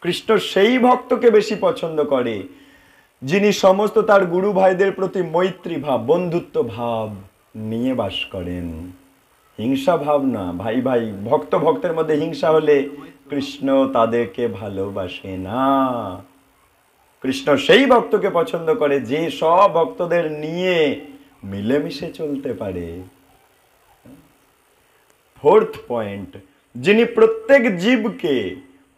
কৃষ্ণ সেই ভক্তকে বেশি পছন্দ করে যিনি সমস্ত তার গুরু ভাইদের প্রতি মৈত্রী ভাব বন্ধুত্ব ভাব নিয়ে বাস করেন, হিংসা ভাব না। ভাই ভাই ভক্ত ভক্তের মধ্যে হিংসা হলে কৃষ্ণ তাদেরকে ভালোবাসে না। কৃষ্ণ সেই ভক্তকে পছন্দ করে যে সব ভক্তদের নিয়ে মিলেমিশে চলতে পারে। 4th পয়েন্ট, যিনি প্রত্যেক জীবকে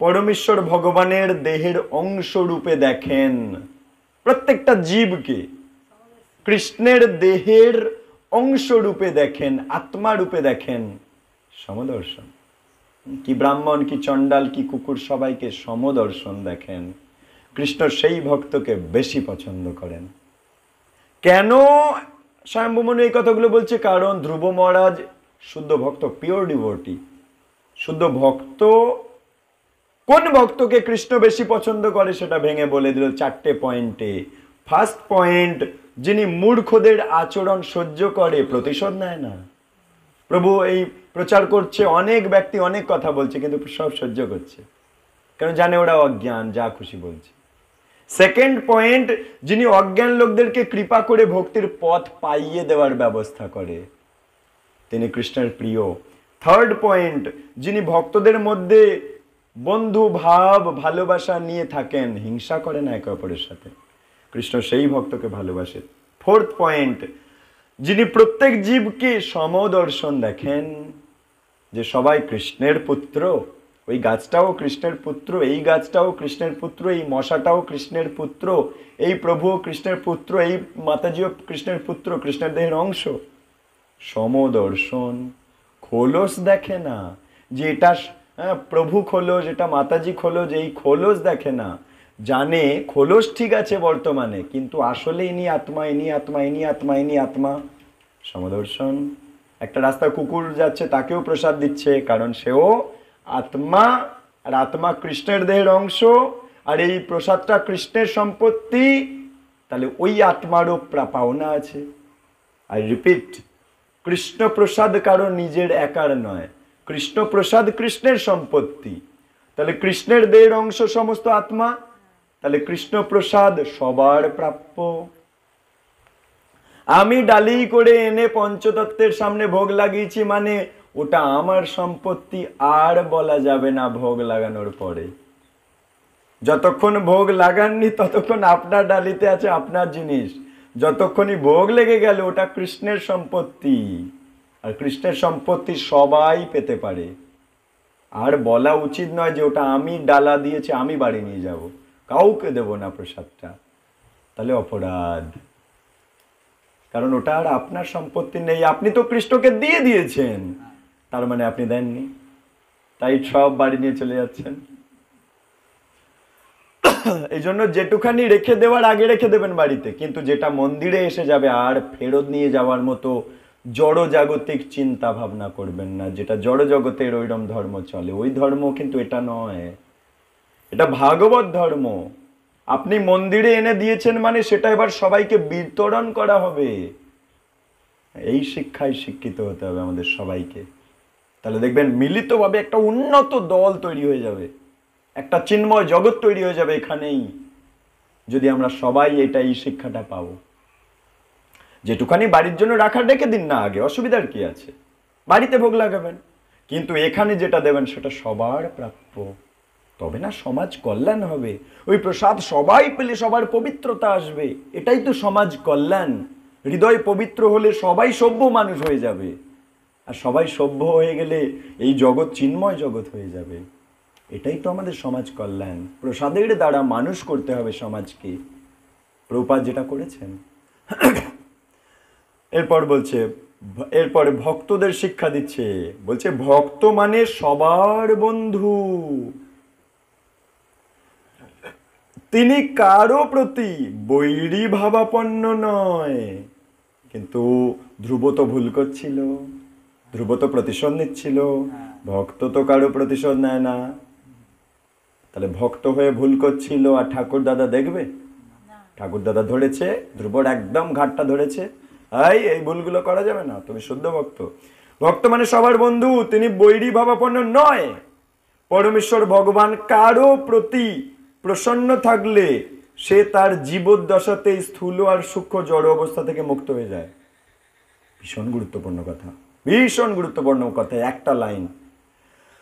পরমেশ্বর ভগবানের দেহের অংশ রূপে দেখেন, প্রত্যেকটা জীবকে কৃষ্ণের দেহের অংশ রূপে দেখেন, আত্মা রূপে দেখেন, সমদর্শন। কি ব্রাহ্মণ, কি চণ্ডাল, কি কুকুর, সবাইকে সমদর্শন দেখেন। কৃষ্ণ সেই ভক্তকে বেশি পছন্দ করেন। কেন স্বয়ম্ভু মনু এই কথাগুলো বলছে? কারণ ধ্রুব মহারাজ শুদ্ধ ভক্ত, পিওর ডিভোটি, শুদ্ধ ভক্ত। কোন ভক্তকে কৃষ্ণ বেশি পছন্দ করে সেটা ভেঙে বলে দিল 4টে পয়েন্টে। 1st পয়েন্ট, যিনি মূর্খদের আচরণ সহ্য করে, প্রতিশোধ নেয় না। প্রভু এই প্রচার করছে, অনেক ব্যক্তি অনেক কথা বলছে, কিন্তু সব সহ্য করছে, কারণ জানে ওরা অজ্ঞান, যা খুশি বলছে। 2nd পয়েন্ট, যিনি অজ্ঞান লোকদেরকে কৃপা করে ভক্তির পথ পাইয়ে দেওয়ার ব্যবস্থা করে, তিনি কৃষ্ণের প্রিয়। 3rd পয়েন্ট, যিনি ভক্তদের মধ্যে বন্ধু ভাব ভালোবাসা নিয়ে থাকেন, হিংসা করে না একে অপরের সাথে, কৃষ্ণ সেই ভক্তকে ভালোবাসে। 4th পয়েন্ট, যিনি প্রত্যেক জীবকে সমদর্শন দেখেন, যে সবাই কৃষ্ণের পুত্র, ওই গাছটাও কৃষ্ণের পুত্র, এই গাছটাও কৃষ্ণের পুত্র, এই মশাটাও কৃষ্ণের পুত্র, এই প্রভুও কৃষ্ণের পুত্র, এই মাতাজিও কৃষ্ণের পুত্র, কৃষ্ণের দেহের অংশ। সমদর্শন, খোলস দেখে না যে এটা প্রভু খোলস, এটা মাতাজি খোলস, এই খোলস দেখে না, জানে খোলস ঠিক আছে বর্তমানে, কিন্তু আসলে ইনি আত্মা, ইনি আত্মা, ইনি আত্মা, ইনি আত্মা। সমদর্শন। একটা রাস্তা কুকুর যাচ্ছে, তাকেও প্রসাদ দিচ্ছে, কারণ সেও আত্মা, আর আত্মা কৃষ্ণের দেহের অংশ, আর এই প্রসাদটা কৃষ্ণের সম্পত্তি, তাহলে ওই আত্মারও পাওনা আছে। আই রিপিট, কৃষ্ণ প্রসাদ কারো নিজের একার নয়, কৃষ্ণ প্রসাদ কৃষ্ণের সম্পত্তি, তাহলে কৃষ্ণের দেহের অংশ সমস্ত আত্মা, তাহলে কৃষ্ণ প্রসাদ সবার প্রাপ্য। আমি ডালি করে এনে পঞ্চতত্ত্বের সামনে ভোগ লাগিয়েছি মানে ওটা আমার সম্পত্তি, আর বলা যাবে না ভোগ লাগানোর পরে। যতক্ষণ ভোগ লাগাননি ততক্ষণ আপনার ডালিতে আছে আপনার জিনিস, যতক্ষণই ভোগ লেগে গেল ওটা কৃষ্ণের সম্পত্তি, আর কৃষ্ণের সম্পত্তি সবাই পেতে পারে। আর বলা উচিত নয় যে ওটা আমি ডালা দিয়েছি, আমি বাড়ি নিয়ে যাব, কাউকে দেব না প্রসাদটা, তাহলে অপরাধ। কারণ ওটা আর আপনার সম্পত্তি নেই, আপনি তো কৃষ্ণকে দিয়ে দিয়েছেন, তার মানে আপনি দেননি, তাই সব বাড়ি নিয়ে চলে যাচ্ছেন। এই জন্য যেটুখানি রেখে দেওয়ার আগে রেখে দেবেন বাড়িতে, কিন্তু যেটা মন্দিরে এসে যাবে আর ফেরত নিয়ে যাওয়ার মতো জড় জাগতিক চিন্তা ভাবনা করবেন না। যেটা জড় জগতের ওইরকম ধর্ম চলে, ওই ধর্ম কিন্তু এটা নয়, এটা ভাগবত ধর্ম। আপনি মন্দিরে এনে দিয়েছেন মানে সেটা এবার সবাইকে বিতরণ করা হবে। এই শিক্ষায় শিক্ষিত হতে হবে আমাদের সবাইকে, তাহলে দেখবেন মিলিতভাবে একটা উন্নত দল তৈরি হয়ে যাবে, একটা চিন্ময় জগৎ তৈরি হয়ে যাবে এখানেই, যদি আমরা সবাই এই শিক্ষাটা পাবো। যেটুখানি বাড়ির জন্য রাখার রেখে দিন না, আগে অসুবিধার কি আছে, বাড়িতে ভোগ লাগাবেন, কিন্তু এখানে যেটা দেবেন সেটা সবার প্রাপ্য, তবে না সমাজ কল্যাণ হবে। ওই প্রসাদ সবাই পেলে সবার পবিত্রতা আসবে, এটাই তো সমাজ কল্যাণ। হৃদয় পবিত্র হলে সবাই সভ্য মানুষ হয়ে যাবে, আর সবাই সভ্য হয়ে গেলে এই জগৎ চিন্ময় জগৎ হয়ে যাবে। এটাই তো আমাদের সমাজ কল্যাণ। প্রসাদের দ্বারা মানুষ করতে হবে সমাজকে, প্রভুপাদ যেটা করেছেন। এরপর বলছে, এরপরে ভক্তদের শিক্ষা দিচ্ছে, বলছে ভক্ত মানে সবার বন্ধু, তিনি কারো প্রতি বৈরী ভাবাপন্ন নয়। কিন্তু ধ্রুব তো ভুল করছিল, ধ্রুব তো প্রতিশোধ নিচ্ছিল, ভক্ত তো কারো প্রতিশোধ নেয় না। তাহলে ভক্ত হয়ে ভুল করছিল আর ঠাকুর দাদা দেখবে? ঠাকুর দাদা ধরেছে, ধ্রুবর একদম ঘাটটা ধরেছে, এই ভুলগুলো করা যাবে না, তুমি শুদ্ধ ভক্ত। ভক্ত মানে সবার বন্ধু, তিনি বৈরী ভাবাপন্ন নয়। পরমেশ্বর ভগবান কারো প্রতি প্রসন্ন থাকলে সে তার জীবদ্দশাতে স্থূল আর সূক্ষ্ম জড় অবস্থা থেকে মুক্ত হয়ে যায়। ভীষণ গুরুত্বপূর্ণ কথা, ভীষণ গুরুত্বপূর্ণ কথা, একটা লাইন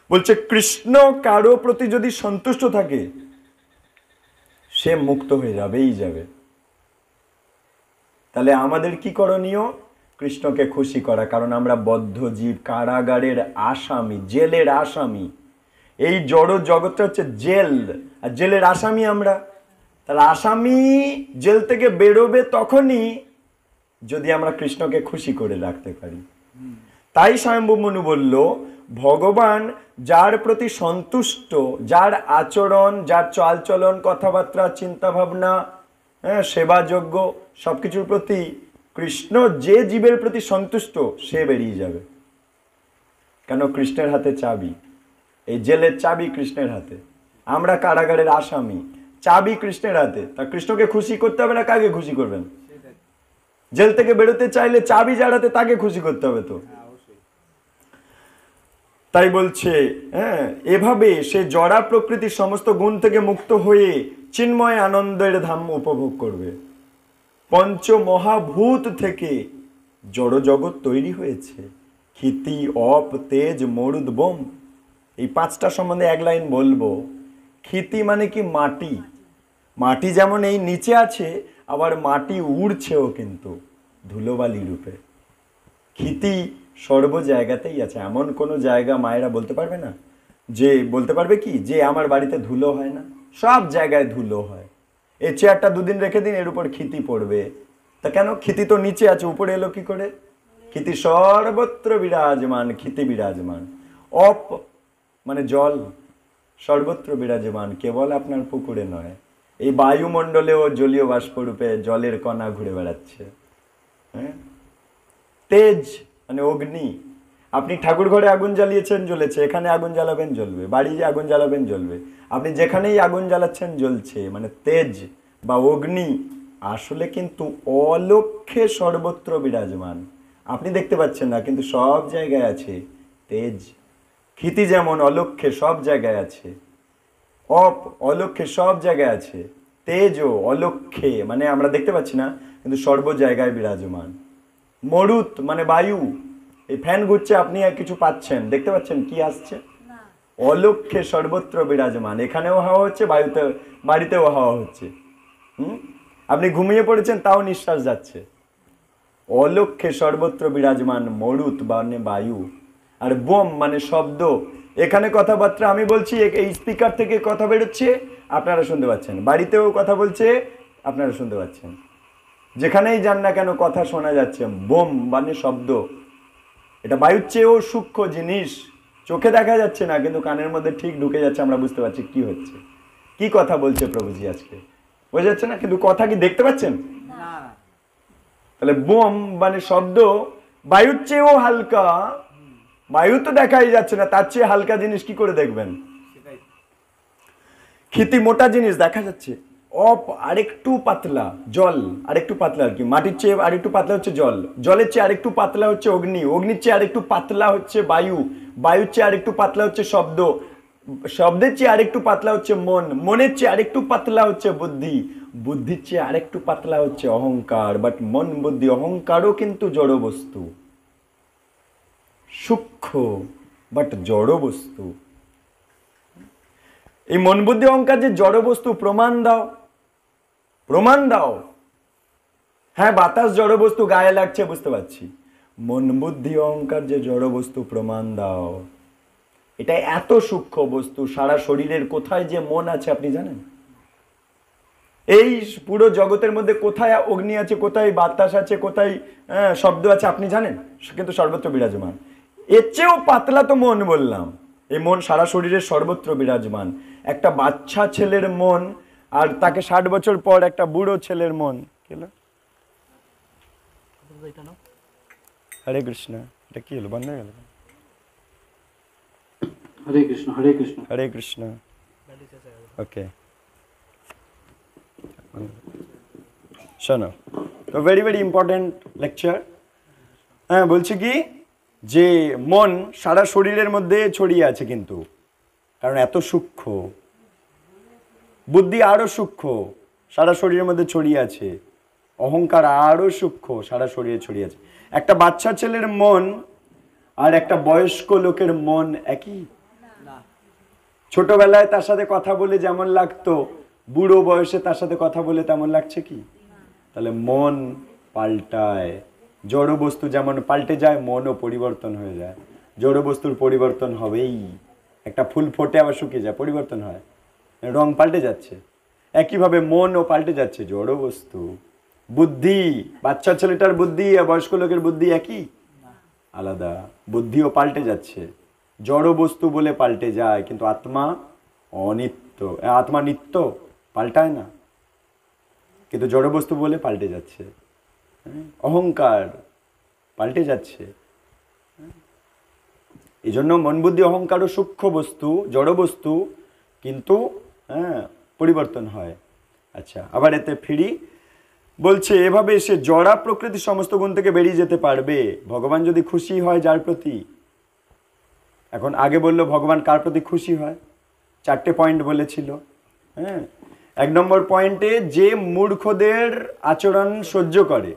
বলছে কৃষ্ণ কারো প্রতি যদি সন্তুষ্ট থাকে সে মুক্ত হয়ে যাবেই যাবে। তাহলে আমাদের কি করণীয়? কৃষ্ণকে খুশি করা, কারণ আমরা বদ্ধ জীব, কারাগারের আসামি, জেলের আসামি। এই জড় জগৎটা হচ্ছে জেল, আর জেলের আসামি আমরা। তাহলে আসামি জেল থেকে বেরোবে তখনই যদি আমরা কৃষ্ণকে খুশি করে রাখতে পারি। তাই স্বয়ম্ভু মনু বলল, ভগবান যার প্রতি সন্তুষ্ট, যার আচরণ, যার চালচলন, কথাবার্তা, চিন্তা ভাবনা, সেবাযোগ্য সবকিছুর প্রতি কৃষ্ণ যে জীবের প্রতি সন্তুষ্ট সে বেরিয়ে যাবে। কেন? কৃষ্ণের হাতে চাবি, এই জেলের চাবি কৃষ্ণের হাতে, আমরা কারাগারের আসামি, চাবি কৃষ্ণের হাতে। তা কৃষ্ণকে খুশি করতে হবে না কাকে খুশি করবেন? জেল থেকে বেরোতে চাইলে চাবি যার হাতে তাকে খুশি করতে হবে তো। তাই বলছে এভাবে সে জড়া প্রকৃতির সমস্ত গুণ থেকে মুক্ত হয়ে চিন্ময় আনন্দের ধাম উপভোগ করবে। পঞ্চ মহাভূত থেকে জড় জগৎ তৈরি হয়েছে, ক্ষিতি, অপ, তেজ, মরুদ, বোম। এই পাঁচটা সম্বন্ধে এক লাইন বলবো। ক্ষিতি মানে কি? মাটি। মাটি যেমন এই নিচে আছে, আবার মাটি উড়ছেও কিন্তু ধুলোবালি রূপে। ক্ষিতি সর্ব জায়গাতেই আছে, এমন কোনো জায়গা মায়েরা বলতে পারবে না যে, বলতে পারবে কি যে আমার বাড়িতে ধুলো হয় না? সব জায়গায় ধুলো হয়। এই চেয়ারটা দুদিন রেখে দিন, এর উপর ক্ষিতি পড়বে। তা কেন? ক্ষিতি তো নিচে আছে, উপরে এলো কি করে? ক্ষিতি সর্বত্র বিরাজমান, ক্ষিতি বিরাজমান। অপ মানে জল, সর্বত্র বিরাজমান, কেবল আপনার পুকুরে নয়, এই বায়ুমণ্ডলেও জলীয় বাষ্পরূপে জলের কণা ঘুরে বেড়াচ্ছে। তেজ মানে অগ্নি, আপনি ঠাকুর ঘরে আগুন জ্বালিয়েছেন, জ্বলেছে, এখানে আগুন জ্বালাবেন জ্বলবে, বাড়ি আগুন জ্বালাবেন জ্বলবে, আপনি যেখানেই আগুন জ্বালাচ্ছেন জ্বলছে, মানে তেজ বা অগ্নি আসলে কিন্তু অলক্ষ্যে সর্বত্র বিরাজমান। আপনি দেখতে পাচ্ছেন না, কিন্তু সব জায়গায় আছে তেজ। ক্ষিতি যেমন অলক্ষ্যে সব জায়গায় আছে, অপ অলক্ষ্যে সব জায়গায় আছে, তেজও অলক্ষ্যে মানে আমরা দেখতে পাচ্ছি না কিন্তু সর্ব জায়গায় বিরাজমান। মরুত মানে বায়ু, এই ফ্যান ঘুরছে, আপনি আর কিছু পাচ্ছেন, দেখতে পাচ্ছেন কি আসছে? অলক্ষ্যে সর্বত্র বিরাজমান, এখানেও হাওয়া হচ্ছে, বাড়িতেও হাওয়া হচ্ছে। আপনি ঘুমিয়ে পড়েছেন, তাও নিঃশ্বাস যাচ্ছে। অলক্ষ্যে সর্বত্র বিরাজমান, মরুত মানে বায়ু, আর বোম মানে শব্দ। এখানে কথাবার্তা আমি বলছি, এই স্পিকার থেকে কথা বেরোচ্ছে, আপনারা শুনতে পাচ্ছেন। বাড়িতেও কথা বলছে, আপনারা শুনতে পাচ্ছেন। যেখানেই যান না কেন কথা শোনা যাচ্ছে। বোম মানে শব্দ। এটা বায়ুর চেয়েও সূক্ষ্ম জিনিস, চোখে দেখা যাচ্ছে না, কিন্তু কানের মধ্যে ঠিক ঢুকে যাচ্ছে, আমরা বুঝতে পারছি কি হচ্ছে, কি কথা বলছে প্রভুজি আজকে, বোঝা যাচ্ছে না? কিন্তু কথা কি দেখতে পাচ্ছেন? তাহলে বোম মানে শব্দ বায়ুর চেয়েও হালকা। বায়ু তো দেখাই যাচ্ছে না, তার চেয়ে হালকা জিনিস কি করে দেখবেন? ক্ষিতি মোটা জিনিস দেখা যাচ্ছে, আরেকটু পাতলা জল, আরেকটু পাতলা আর কি, মাটির চেয়ে আরেকটু পাতলা হচ্ছে জল, জলের চেয়ে আরেকটু পাতলা হচ্ছে অগ্নি, অগ্নির চেয়ে আরেকটু পাতলা হচ্ছে বায়ু, বায়ুর চেয়ে আরেকটু পাতলা হচ্ছে শব্দ, শব্দের চেয়ে আরেকটু পাতলা হচ্ছে মন, মনের চেয়ে আরেকটু পাতলা হচ্ছে বুদ্ধি, বুদ্ধির চেয়ে আরেকটু পাতলা হচ্ছে অহংকার। বাট মন বুদ্ধি অহংকারও কিন্তু জড় বস্তু, সূক্ষ্ম বাট জড় বস্তু। এই মন বুদ্ধি অহংকার যে জড় বস্তু, প্রমাণ দাও, প্রমাণ দাও। হ্যাঁ, বাতাস জড় বস্তু, গায়ে লাগছে, বুঝতে পারছি। মন বুদ্ধি অহংকার যে জড় বস্তু, প্রমাণ দাও। এটা এত সূক্ষ্ম বস্তু, সারা শরীরের কোথায় যে মন আছে আপনি জানেন? এই পুরো জগতের মধ্যে কোথায় অগ্নি আছে, কোথায় বাতাস আছে, কোথায় শব্দ আছে আপনি জানেন? কিন্তু সর্বত্র বিরাজমান। এর চেয়েও পাতলা তো মন বললাম। এই মন সারা শরীরের সর্বত্র বিরাজমান। একটা বাচ্চা ছেলের মন আর তাকে 60 বছর পর একটা বুড়ো ছেলের মন, হরে কৃষ্ণ, এটা কি হলো? বন্ধ হয়ে গেল? হরে কৃষ্ণ, হরে কৃষ্ণ, হরে কৃষ্ণ। ওকে, শোনো তো, ভেরি ভেরি ইম্পর্টেন্ট লেকচার। হ্যাঁ, বলছি কি যে মন সারা শরীরের মধ্যে ছড়িয়ে আছে, কিন্তু কারণ এত সূক্ষ্ম। বুদ্ধি আরো সূক্ষ্ম, সারা শরীরের মধ্যে ছড়িয়ে আছে। অহংকার আরো সূক্ষ্ম, সারা শরীরে ছড়িয়ে আছে। একটা বাচ্চা ছেলের মন আর একটা বয়স্ক লোকের মন একই? ছোটবেলায় তার সাথে কথা বলে যেমন লাগতো, বুড়ো বয়সে তার সাথে কথা বলে তেমন লাগছে কি? তাহলে মন পাল্টায়। জড় বস্তু যেমন পাল্টে যায়, মনও পরিবর্তন হয়ে যায়। জড় বস্তুর পরিবর্তন হবেই। একটা ফুল ফোটে আবার শুকিয়ে যায়, পরিবর্তন হয়, রং পাল্টে যাচ্ছে। একইভাবে মনও পাল্টে যাচ্ছে, জড় বস্তু। বুদ্ধি, বাচ্চা ছেলেটার বুদ্ধি আর বয়স্ক লোকের বুদ্ধি একই? আলাদা। বুদ্ধিও পাল্টে যাচ্ছে। জড় বস্তু বলে পাল্টে যায়, কিন্তু আত্মা অনিত্য। আত্মা নিত্য, পাল্টায় না, কিন্তু জড় বস্তু বলে পাল্টে যাচ্ছে। অহংকার পাল্টে যাচ্ছে। এই জন্য মন বুদ্ধি অহংকারও সূক্ষ্ম বস্তু, জড় বস্তু, কিন্তু পরিবর্তন হয়। আচ্ছা, আবার এতে ফিরি। বলছে এভাবে সে জড়া প্রকৃতির সমস্ত গুণ থেকে বেরিয়ে যেতে পারবে ভগবান যদি খুশি হয় যার প্রতি। এখন আগে বললো ভগবান কার প্রতি খুশি হয়, 4টে পয়েন্ট বলেছিল। হ্যাঁ, 1 নম্বর পয়েন্টে যে মূর্খদের আচরণ সহ্য করে,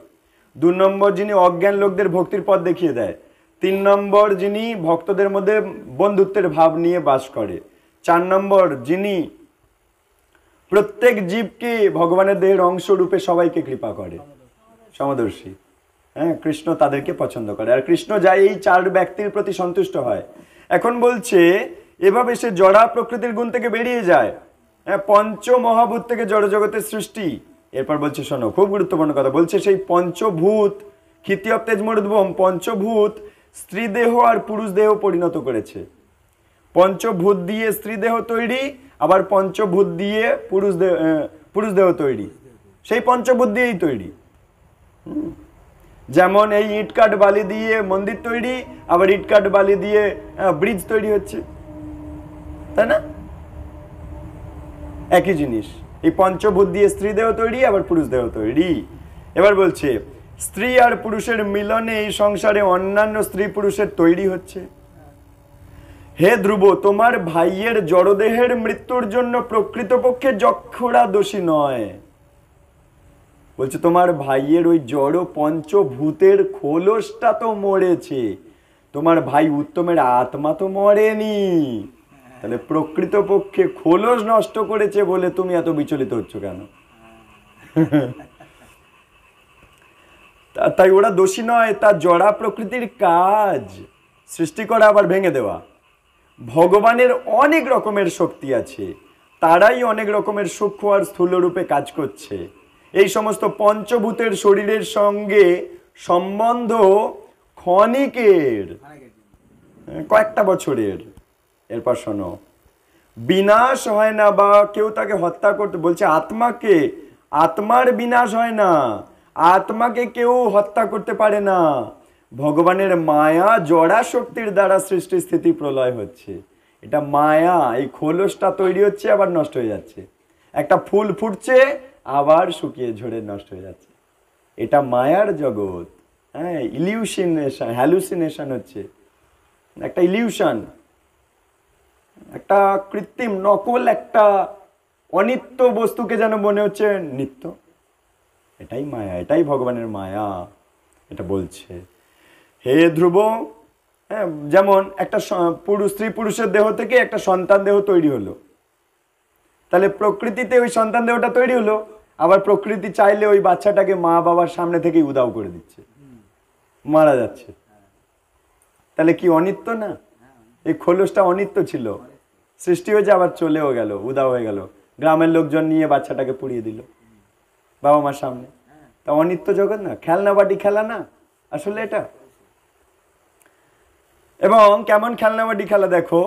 2 নম্বর যিনি অজ্ঞান লোকদের ভক্তির পথ দেখিয়ে দেয়, 3 নম্বর যিনি ভক্তদের মধ্যে বন্ধুত্বের ভাব নিয়ে বাস করে, 4 নম্বর যিনি প্রত্যেক জীবকে ভগবানের দেহের অংশ রূপে সবাইকে কৃপা করে, সমদর্শী। হ্যাঁ, কৃষ্ণ তাদেরকে পছন্দ করে, আর কৃষ্ণ যাই এই 4 ব্যক্তির প্রতি সন্তুষ্ট হয়। এখন বলছে এভাবে সে জড়া প্রকৃতির গুণ থেকে বেরিয়ে যায়। হ্যাঁ, পঞ্চ মহাভূত থেকে জড় জগতের সৃষ্টি। এরপর বলছে, শোনো, খুব গুরুত্বপূর্ণ কথা বলছে, সেই পঞ্চভূত ক্ষিতিয়ব তেজমরুদ্ভম, পঞ্চভূত স্ত্রী দেহ আর পুরুষ দেহ পরিণত করেছে। পঞ্চভূত দিয়ে স্ত্রী দেহ তৈরি, আবার পঞ্চভূত দিয়ে পুরুষ দেহ তৈরি। সেই পঞ্চভূত দিয়েই তৈরি। যেমন এই ইট কাঠ বালি দিয়ে মন্দির তৈরি, আবার ইট কাঠ বালি দিয়ে ব্রিজ তৈরি হচ্ছে, তাই না? একই জিনিস। এই পঞ্চভূত দিয়ে স্ত্রী দেহ তৈরি, আবার পুরুষ দেহ তৈরি। এবার বলছে স্ত্রী আর পুরুষের মিলনে এই সংসারে অন্যান্য স্ত্রী পুরুষের তৈরি হচ্ছে। হে ধ্রুব, তোমার ভাইয়ের জড়দেহের মৃত্যুর জন্য প্রকৃতপক্ষে যক্ষরা দোষী নয়। বলছে তোমার ভাইয়ের ওই জড় পঞ্চভূতের খোলসটা তো মরেছে, তোমার ভাই উত্তমের আত্মা তো মরেনি। তাহলে প্রকৃতপক্ষে খোলস নষ্ট করেছে বলে তুমি এত বিচলিত হচ্ছ কেন? তাই ওরা দোষী নয়, তার জড়া প্রকৃতির কাজ সৃষ্টি করা আবার ভেঙে দেওয়া। ভগবানের অনেক রকমের শক্তি আছে, তারাই অনেক রকমের সূক্ষ্ম আর স্থূল রূপে কাজ করছে। এই সমস্ত পঞ্চভূতের শরীরের সঙ্গে সম্বন্ধ ক্ষণিকের, কয়েকটা বছরের। এরপর শোনো, বিনাশ হয় না বা কেউ তাকে হত্যা করতে বলছে। আত্মাকে, আত্মার বিনাশ হয় না, আত্মাকে কেউ হত্যা করতে পারে না। ভগবানের মায়া জড়া শক্তির দ্বারা সৃষ্টি স্থিতি প্রলয় হচ্ছে। এটা মায়া, এই খোলসটা তৈরি হচ্ছে আবার নষ্ট হয়ে যাচ্ছে। একটা ফুল ফুটছে আবার শুকিয়ে ঝরে নষ্ট হয়ে যাচ্ছে। এটা মায়ার জগৎ। হ্যাঁ, ইলিউশনেশন, হ্যালুসিনেশন হচ্ছে, একটা ইলিউশন, একটা কৃত্রিম নকল, একটা অনিত্য বস্তুকে যেন মনে হচ্ছে নিত্য। এটাই মায়া, এটাই ভগবানের মায়া। এটা বলছে হে ধ্রুব। হ্যাঁ, যেমন একটা স্ত্রী পুরুষের দেহ থেকে একটা সন্তান দেহ তৈরি হলো, তাহলে প্রকৃতিতে ওই সন্তান দেহটা তৈরি হলো, আবার প্রকৃতি চাইলে ওই বাচ্চাটাকে মা বাবার সামনে থেকেই উদাও করে দিচ্ছে, মারা যাচ্ছে। তাহলে কি অনিত্য না? এই খোলসটা অনিত্য ছিল, সৃষ্টি হয়েছে আবার চলেও গেল, উদাও হয়ে গেল। গ্রামের লোকজন নিয়ে বাচ্চাটাকে পুড়িয়ে দিল বাবা মার সামনে। তা অনিত্য জগৎ না? খেলনা বাটি খেলা না আসলে এটা? এবং কেমন খেলনা বাটি খেলা দেখো,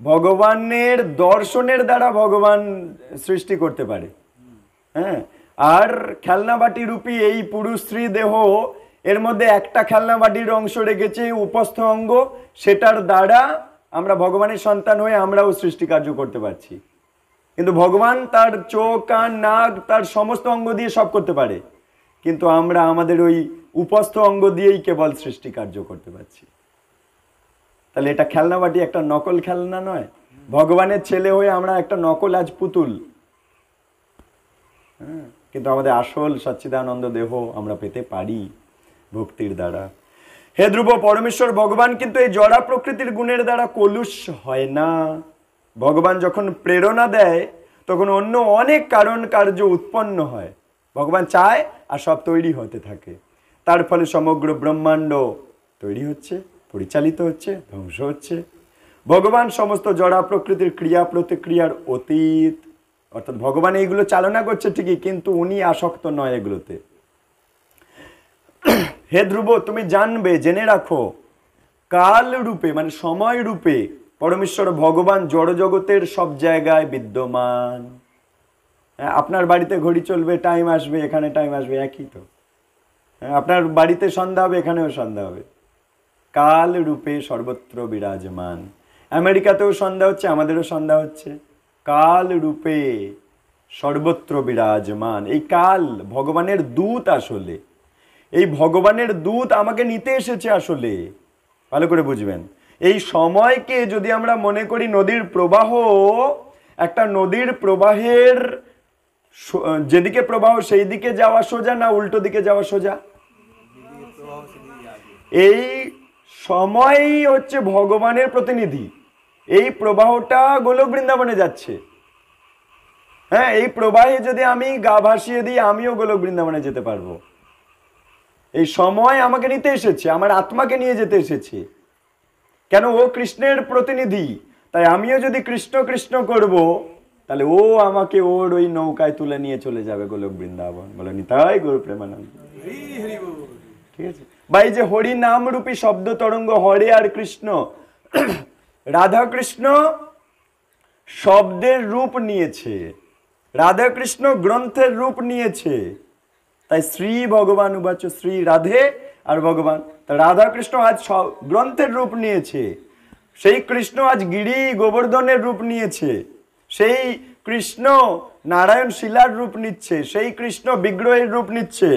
ভগবানের দর্শনের দ্বারা ভগবান সৃষ্টি করতে পারে। হ্যাঁ, আর খেলনা বাটি রূপী এই পুরুষ স্ত্রী দেহ, এর মধ্যে একটা খেলনা বাটির অংশ রেখেছে উপস্থ অঙ্গ, সেটার দ্বারা আমরা ভগবানের সন্তান হয়ে আমরাও সৃষ্টি কার্য করতে পারছি। কিন্তু ভগবান তার চোখ, কান, নাক, তার সমস্ত অঙ্গ দিয়ে সব করতে পারে, কিন্তু আমরা আমাদের ওই উপস্থ অঙ্গ দিয়েই কেবল সৃষ্টি কার্য করতে পারছি। তাহলে এটা খেলনা বাটি একটা নকল খেলনা নয়? ভগবানের ছেলে হয়ে আমরা একটা নকল আজ পুতুল। হ্যাঁ, কিন্তু আমাদের আসল সচ্চিদানন্দ দেহ আমরা পেতে পারি ভক্তির দ্বারা। হে ধ্রুব, পরমেশ্বর ভগবান কিন্তু এই জড়া প্রকৃতির গুণের দ্বারা কলুষ হয় না। ভগবান যখন প্রেরণা দেয় তখন অন্য অনেক কারণ কার্য উৎপন্ন হয়। ভগবান চায় আর সব তৈরি হতে থাকে, তার ফলে সমগ্র ব্রহ্মাণ্ড তৈরি হচ্ছে, পরিচালিত হচ্ছে, ধ্বংস হচ্ছে। ভগবান সমস্ত জড়া প্রকৃতির ক্রিয়া প্রতিক্রিয়ার অতীত, অর্থাৎ ভগবান এইগুলো চালনা করছে ঠিকই, কিন্তু উনি আসক্ত নয় এগুলোতে। হে ধ্রুব, তুমি জানবে, জেনে রাখো, কাল রূপে মানে সময় রূপে পরমেশ্বর ভগবান জড়জগতের সব জায়গায় বিদ্যমান। আপনার বাড়িতে ঘড়ি চলবে, টাইম আসবে, এখানে টাইম আসবে, একই তো। আপনার বাড়িতে সন্ধ্যা হবে, এখানেও সন্ধ্যা হবে। কাল রূপে সর্বত্র বিরাজমান। আমেরিকাতেও সন্ধ্যা হচ্ছে, আমাদেরও সন্ধ্যা হচ্ছে। কাল রূপে সর্বত্র বিরাজমান। এই কাল ভগবানের দূত। আসলে এই ভগবানের দূত আমাকে নিতে এসেছে। আসলে ভালো করে বুঝবেন, এই সময়কে যদি আমরা মনে করি নদীর প্রবাহ, একটা নদীর প্রবাহের যেদিকে প্রবাহ সেই দিকে যাওয়া সোজা না উল্টো দিকে যাওয়া সোজা? এই সময়ই হচ্ছে ভগবানের প্রতিনিধি। এই প্রবাহটা গোলক বৃন্দাবনে যাচ্ছে। হ্যাঁ, এই প্রবাহে যদি আমি গা ভাসিয়ে দিই, আমিও গোলক বৃন্দাবনে যেতে পারবো। এই সময় আমাকে নিতে এসেছে, আমার আত্মাকে নিয়ে যেতে এসেছে। কেন? ও কৃষ্ণের প্রতিনিধি, তাই আমিও যদি কৃষ্ণ কৃষ্ণ করব, তাহলে ও আমাকে ওর ওই নৌকায় তুলে নিয়ে চলে যাবে গোলক বৃন্দাবন। বলে নিতাই গৌর প্রেমানন্দ। ঠিক আছে? বা এই যে হরি নাম রূপী শব্দ তরঙ্গ, হরে আর কৃষ্ণ, রাধা কৃষ্ণ শব্দের রূপ নিয়েছে, রাধা কৃষ্ণ গ্রন্থের রূপ নিয়েছে। তাই শ্রী ভগবান উবাচ, শ্রী রাধে আর ভগবান। রাধা কৃষ্ণ আজ গ্রন্থের রূপ নিয়েছে, সেই কৃষ্ণ আজ গিরি গোবর্ধনের রূপ নিয়েছে, সেই কৃষ্ণ নারায়ণ শিলার রূপ নিচ্ছে, সেই কৃষ্ণ বিগ্রহের রূপ নিচ্ছে।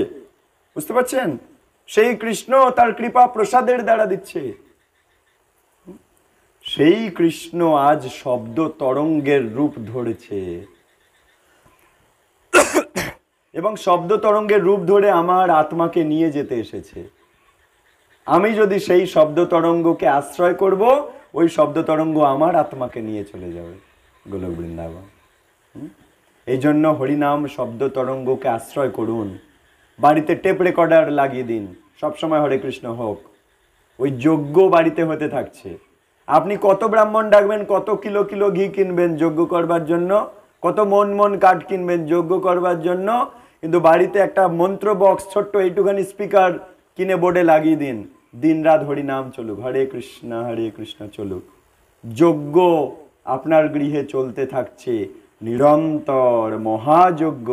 বুঝতে পারছেন? সেই কৃষ্ণ তার কৃপা প্রসাদের দ্বারা দিচ্ছে। সেই কৃষ্ণ আজ শব্দ তরঙ্গের রূপ ধরেছে, এবং শব্দ তরঙ্গের রূপ ধরে আমার আত্মাকে নিয়ে যেতে এসেছে। আমি যদি সেই শব্দ তরঙ্গকে আশ্রয় করব, ওই শব্দ তরঙ্গ আমার আত্মাকে নিয়ে চলে যাবে গোলক বৃন্দাবন। এই জন্য হরিনাম শব্দ তরঙ্গকে আশ্রয় করুন। বাড়িতে টেপ রেকর্ডার লাগিয়ে দিন, সবসময় হরে কৃষ্ণ হোক। ওই যজ্ঞ বাড়িতে হতে থাকছে। আপনি কত ব্রাহ্মণ ডাকবেন, কত কিলো কিলো ঘি কিনবেন যজ্ঞ করবার জন্য, কত মন মন কাঠ কিনবেন যজ্ঞ করবার জন্য, কিন্তু বাড়িতে একটা মন্ত্র বক্স, ছোট্ট এইটুখানি স্পিকার কিনে বোর্ডে লাগিয়ে দিন, দিন রাত হরিনাম চলুক, হরে কৃষ্ণ চলুক। যজ্ঞ আপনার গৃহে চলতে থাকছে, নিরন্তর মহাযজ্ঞ।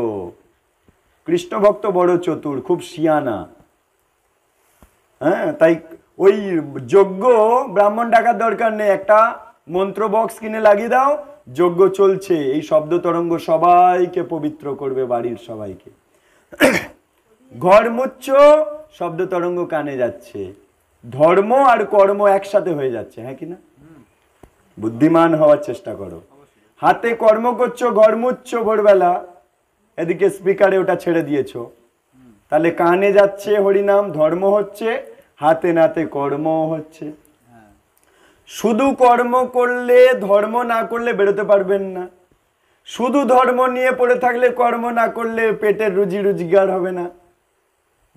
কৃষ্ণ ভক্ত বড় চতুর, খুব শিয়ানা। হ্যাঁ, তাই ওই যজ্ঞ ব্রাহ্মণ ডাকার দরকার নেই, একটা মন্ত্র বক্স কিনে লাগিয়ে দাও, যজ্ঞ চলছে। এই শব্দ তরঙ্গ সবাইকে পবিত্র করবে, বাড়ির সবাইকে। ঘর মুচ্ছ, শব্দ তরঙ্গ কানে যাচ্ছে, ধর্ম আর কর্ম একসাথে হয়ে যাচ্ছে। হ্যাঁ কিনা? বুদ্ধিমান হওয়ার চেষ্টা করো। হাতে কর্ম করছো, ঘর মুচ্ছ ভোরবেলা, এদিকে স্পিকারে ওটা ছেড়ে দিয়েছো, তাহলে কানে যাচ্ছে হরিনাম, ধর্ম হচ্ছে, হাতে নাতে কর্ম হচ্ছে। শুধু কর্ম করলে, ধর্ম না করলে বেরোতে পারবেন না। শুধু ধর্ম নিয়ে পড়ে থাকলে, কর্ম না করলে পেটের রুজি রোজগার হবে না।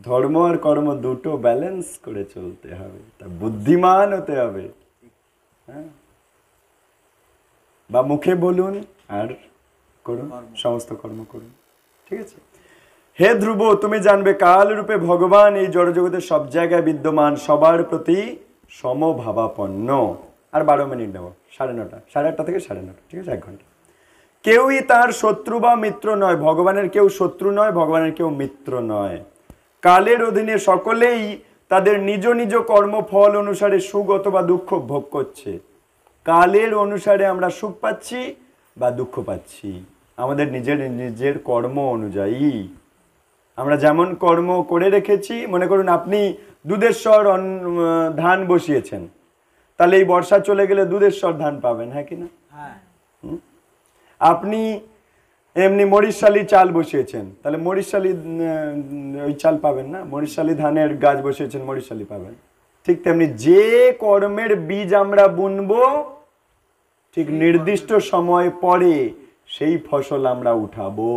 ধর্ম আর কর্ম দুটো ব্যালেন্স করে চলতে হবে, তা বুদ্ধিমান হতে হবে। হ্যাঁ, বা মুখে বলুন আর করুন, সমস্ত কর্ম করুন। ঠিক আছে? হে ধ্রুব, তুমি জানবে কাল রূপে ভগবান এই জড়জগতের সব জায়গায় বিদ্যমান, সবার প্রতি সমভাবাপন্ন। আর 12 মিনিট নেব, 9:30, 8:30 থেকে 9:30। ঠিক আছে? 1 ঘন্টা। কেউই তার শত্রু বা মিত্র নয়। ভগবানের কেউ শত্রু নয়, ভগবানের কেউ মিত্র নয়। কালের অধীনে সকলেই তাদের নিজ নিজ কর্মফল অনুসারে সুখ অথবা দুঃখ ভোগ করছে। কালের অনুসারে আমরা সুখ পাচ্ছি বা দুঃখ পাচ্ছি, আমাদের নিজের নিজের কর্ম অনুযায়ী। আমরা যেমন কর্ম করে রেখেছি, মনে করুন আপনি দুধেশ্বর ধান বসিয়েছেন, তাহলে এই বর্ষা চলে গেলে দুধেশ্বর ধান পাবেন। হ্যাঁ কিনা? আপনি এমনি মরিশালি চাল বসিয়েছেন, তাহলে মরিশালি ওই চাল পাবেন না, মরিশালি ধানের গাছ বসিয়েছেন, মরিশালি পাবেন। ঠিক তেমনি যে কর্মের বীজ আমরা বুনবো, ঠিক নির্দিষ্ট সময় পরে সেই ফসল আমরা উঠাবো।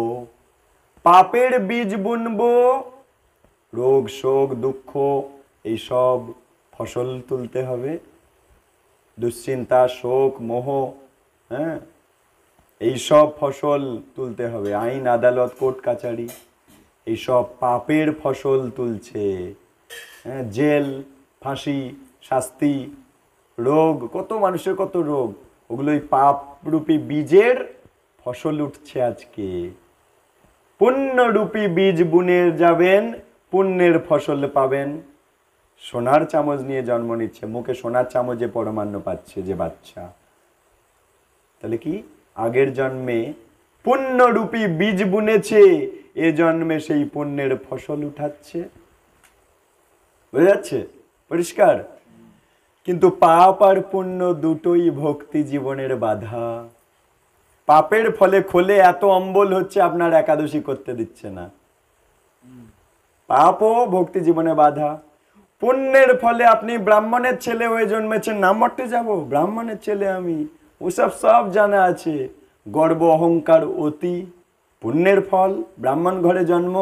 পাপের বীজ বুনবো, রোগ শোক দুঃখ এইসব ফসল তুলতে হবে। দুশ্চিন্তা শোক মোহ, হ্যাঁ, এইসব ফসল তুলতে হবে। আইন আদালত কোর্ট কাচারি এইসব পাপের ফসল তুলছে। হ্যাঁ, জেল ফাঁসি শাস্তি, রোগ, কত মানুষের কত রোগ, ওগুলোই পাপরূপী বীজের ফসল উঠছে আজকে। পুণ্যরূপী বীজ বুনে যাবেন, পুণ্যের ফসল পাবেন। সোনার চামচ নিয়ে জন্ম নিচ্ছে, মুখে সোনার চামচে পরমান্ন পাচ্ছে যে বাচ্চা, তাহলে কি আগের জন্মে পুণ্যরূপী বীজ বুনেছে, এ জন্মে সেই পুণ্যের ফসল উঠাচ্ছে। বুঝা যাচ্ছে? পরিষ্কার? কিন্তু পাপ আর পুণ্য দুটোই ভক্তি জীবনের বাধা। পাপের ফলে খোলে এত অম্বল হচ্ছে, আপনার একাদশী করতে দিচ্ছে না। পাপও ভক্তি জীবনে বাধা। পুণ্যের ফলে আপনি ব্রাহ্মণের ছেলে হয়ে জন্মেছেন, নাম মঠে যাব, ব্রাহ্মণের ছেলে আমি, ওসব সব জানা আছে। গর্ব অহংকার অতি, পুণ্যের ফল, ব্রাহ্মণ ঘরে জন্ম,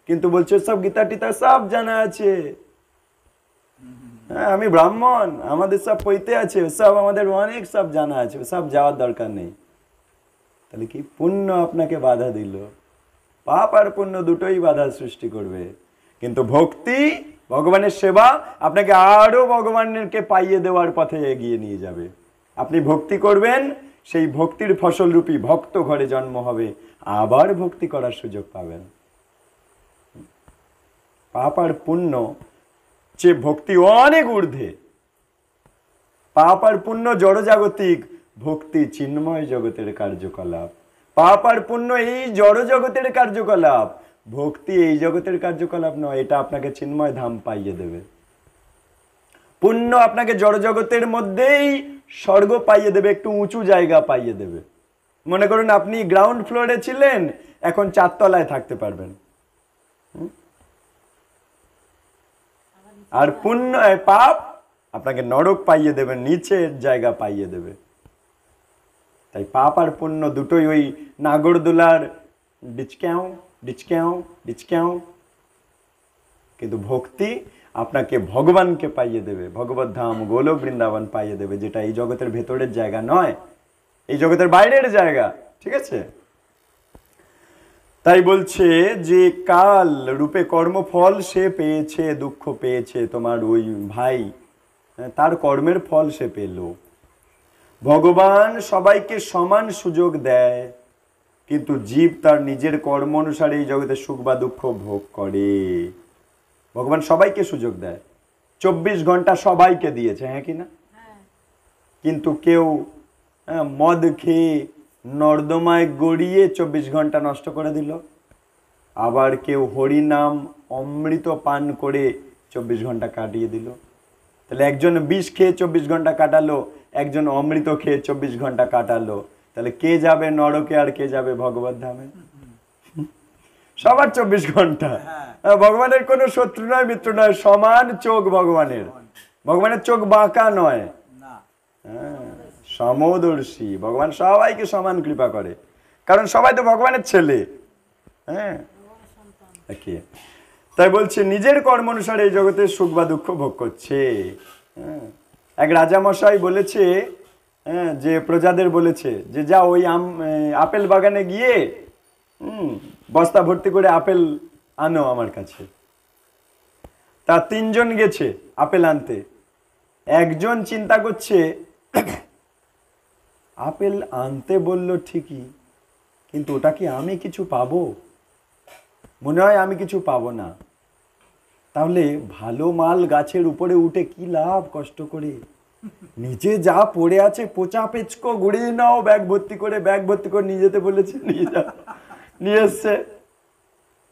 কিন্তু বলছে সব গীতা টিতা সব জানা আছে। হ্যাঁ, আমি ব্রাহ্মণ, আমাদের সব পৈতে আছে, সব আমাদের অনেক সব জানা আছে, সব যাওয়ার দরকার নেই। তাহলে কি পুণ্য আপনাকে বাধা দিল। পাপ আর পুণ্য দুটোই বাধা সৃষ্টি করবে, কিন্তু ভক্তি ভগবানের সেবা আপনাকে আরো ভগবানকে পাইয়ে দেওয়ার পথে এগিয়ে নিয়ে যাবে। আপনি ভক্তি করবেন, সেই ভক্তির ফসল রূপী ভক্ত ঘরে জন্ম হবে, আবার ভক্তি করার সুযোগ পাবেন। পাপ আর পুণ্য যে ভক্তি অনেক ঊর্ধ্বে। পাপ আর পুণ্য জড়জাগতিক, ভক্তি চিন্ময় জগতের কার্যকলাপ। পাপ আর পুণ্য এই জড় জগতের কার্যকলাপ, ভক্তি এই জগতের কার্যকলাপ নয়। এটা আপনাকে চিন্ময় ধাম পাইয়ে দেবে। পুণ্য আপনাকে জড় জগতের মধ্যেই স্বর্গ পাইয়ে দেবে, একটু উঁচু জায়গা পাইয়ে দেবে। মনে করুন আপনি গ্রাউন্ড ফ্লোরে ছিলেন, এখন 4 তলায় থাকতে পারবেন। আর পুণ্য পাপ আপনাকে নরক পাইয়ে দেবে, নিচের জায়গা পাইয়ে দেবে। তাই পাপ আর পুণ্য দুটোই ওই নাগরদোলার ডিচক্যাও ডিচক্যাও ডিচক্যাও। কিন্তু ভক্তি আপনাকে ভগবানকে পাইয়ে দেবে, ভগবত ধাম গোলক বৃন্দাবন পাইয়ে দেবে, যেটা এই জগতের ভেতরের জায়গা নয়, এই জগতের বাইরের জায়গা। ঠিক আছে? তাই বলছে যে কাল রূপে কর্মফল সে পেয়েছে, দুঃখ পেয়েছে, তোমার ওই ভাই তার কর্মের ফল সে পেল। ভগবান সবাইকে সমান সুযোগ দেয়, কিন্তু জীব তার নিজের কর্ম অনুসারে এই জগতে সুখ বা দুঃখ ভোগ করে। ভগবান সবাইকে সুযোগ দেয়, 24 ঘন্টা সবাইকে দিয়েছে, হ্যাঁ কি না? কিন্তু কেউ মদ খেয়ে নর্দমায় গড়িয়ে 24 ঘন্টা নষ্ট করে দিল, আবার কেউ হরিনাম অমৃত পান করে 24 ঘন্টা কাটিয়ে দিল। তাহলে একজন বিষ খেয়ে 24 ঘন্টা কাটালো, একজন অমৃত খেয়ে 24 ঘন্টা কাটালো, তাহলে কে যাবে নরকে আর কে যাবে ভগবত ধামে? সবার 24 ঘন্টা। ভগবানের কোনো শত্রু নয়, মিত্র নয়, সমান চোখ ভগবানের। ভগবানের চোখ বাঁকা নয়, সমদর্শী। ভগবান সবাইকে সমান কৃপা করে, কারণ সবাই তো ভগবানের ছেলে। হ্যাঁ, তাই বলছে নিজের কর্ম অনুসারে এই জগতে সুখ বা দুঃখ ভোগ করছে। এক রাজামশাই বলেছে, যে প্রজাদের বলেছে যে যা ওই আপেল বাগানে গিয়ে বস্তা ভর্তি করে আপেল আনো আমার কাছে। তা 3 জন গেছে আপেল আনতে। একজন চিন্তা করছে আপেল আনতে বললো ঠিকই, কিন্তু ওটা কি আমি কিছু পাবো? মনে হয় আমি কিছু পাবো না। তাহলে ভালো মাল গাছের উপরে উঠে কি লাভ কষ্ট করে? নিচে যা পড়ে আছে পোচা পেচকো গুড়িয়ে নাও, ব্যাগ ভর্তি করে নিয়ে যেতে বলেছে, নিয়ে এসছে।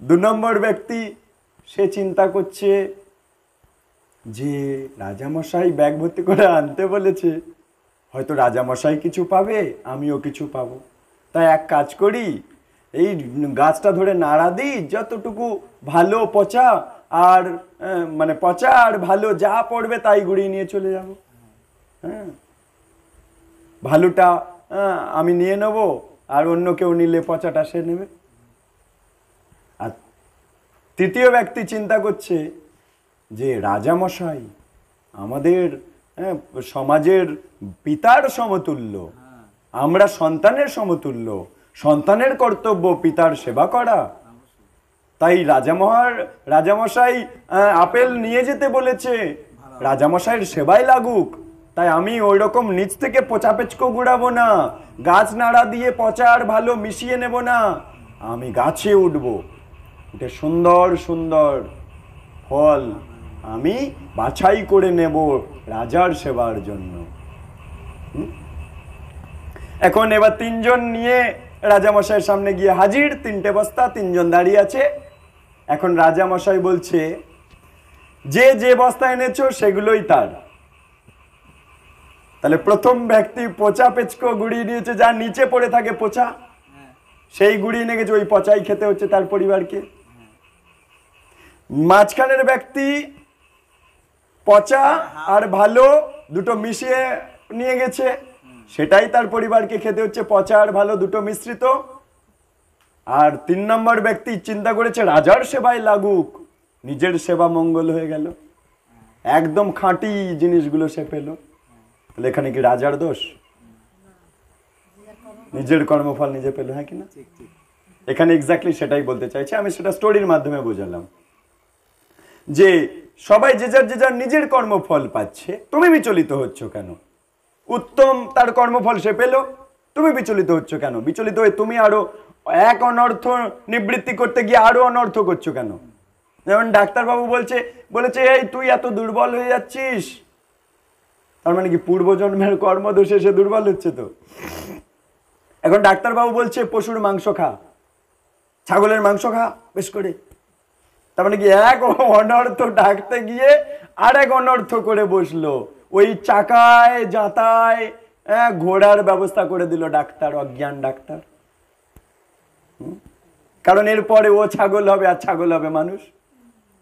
2 নম্বর ব্যক্তি সে চিন্তা করছে যে রাজামশাই ব্যাগ ভর্তি করে আনতে বলেছে, হয়তো রাজামশাই কিছু পাবে, আমিও কিছু পাবো। তাই এক কাজ করি, এই গাছটা ধরে নাড়া দিই, যতটুকু ভালো পচা আর মানে পচা আর ভালো যা পড়বে তাই গুড়িয়ে নিয়ে চলে যাব। হ্যাঁ, ভালোটা আমি নিয়ে নেব, আর অন্য কেউ নিলে পচাটা সে নেবে। আর 3য় ব্যক্তি চিন্তা করছে যে রাজামশাই আমাদের সমাজের পিতার সমতুল্য, আমরা সন্তানের সমতুল্য, সন্তানের কর্তব্য পিতার সেবা করা। তাই রাজামশাই আপেল নিয়ে যেতে বলেছে, রাজামশাইয়ের সেবায় লাগুক। তাই আমি ওই রকম নিচ থেকে পচা পেচকো গুড়াবো না, গাছ নাড়া দিয়ে পচা আর ভালো মিশিয়ে নেব না, আমি গাছে উঠবো, উঠে সুন্দর সুন্দর ফল আমি বাছাই করে নেব রাজার সেবার জন্য। এখন এবার 3 জন নিয়ে রাজামশাইয়ের সামনে গিয়ে হাজির, 3টে বস্তা, 3 জন দাঁড়িয়ে আছে। এখন রাজামশাই বলছে যে যে বস্তা এনেছো সেগুলোই তার। তাহলে প্রথম ব্যক্তি পচা পেচকো গুড়িয়ে নিয়েছে, যা নিচে পড়ে থাকে পচা, সেই গুড়িয়ে নিয়ে গেছে, ওই পচাই খেতে হচ্ছে তার পরিবারকে। মাঝখানের ব্যক্তি পচা আর ভালো দুটো মিশিয়ে নিয়ে গেছে, সেটাই তার পরিবারকে খেতে হচ্ছে, পচা আর ভালো দুটো মিশ্রিত। আর 3 নম্বর ব্যক্তি চিন্তা করেছে রাজার সেবায় লাগুক, নিজের সেবা মঙ্গল হয়ে গেল, একদম খাঁটি জিনিসগুলো সে পেল। তাহলে এখানে কি রাজার দোষ? নিজের কর্মফল নিজে পেল, হ্যাঁ কিনা? এখানে এক্স্যাক্টলি সেটাই বলতে চাইছে। আমি সেটা স্টোরির মাধ্যমে বোঝালাম যে সবাই যে যার নিজের কর্মফল পাচ্ছে, তুমি বিচলিত হচ্ছ কেন? উত্তম তার কর্মফল সে পেল, তুমি বিচলিত হচ্ছ কেন? বিচলিত হয়ে তুমি আরো এক অনর্থ নিবৃত্তি করতে গিয়ে আরো অনর্থ করছো কেন? যেমন ডাক্তারবাবু বলেছে এই তুই এত দুর্বল হয়ে যাচ্ছিস, তার মানে কি পূর্বজন্মের কর্মদোষে সে দুর্বল হচ্ছে। তো এখন ডাক্তারবাবু বলছে পশুর মাংস খা, ছাগলের মাংস খা বেশ করে, তার মানে কি এক অনর্থ ডাকতে গিয়ে আর এক অনর্থ করে বসলো। ওই চাকায় যাতায় ঘোড়ার ব্যবস্থা করে দিল ডাক্তার, অজ্ঞান ডাক্তার। কারণ এরপরে ও ছাগল হবে আর ছাগল হবে মানুষ,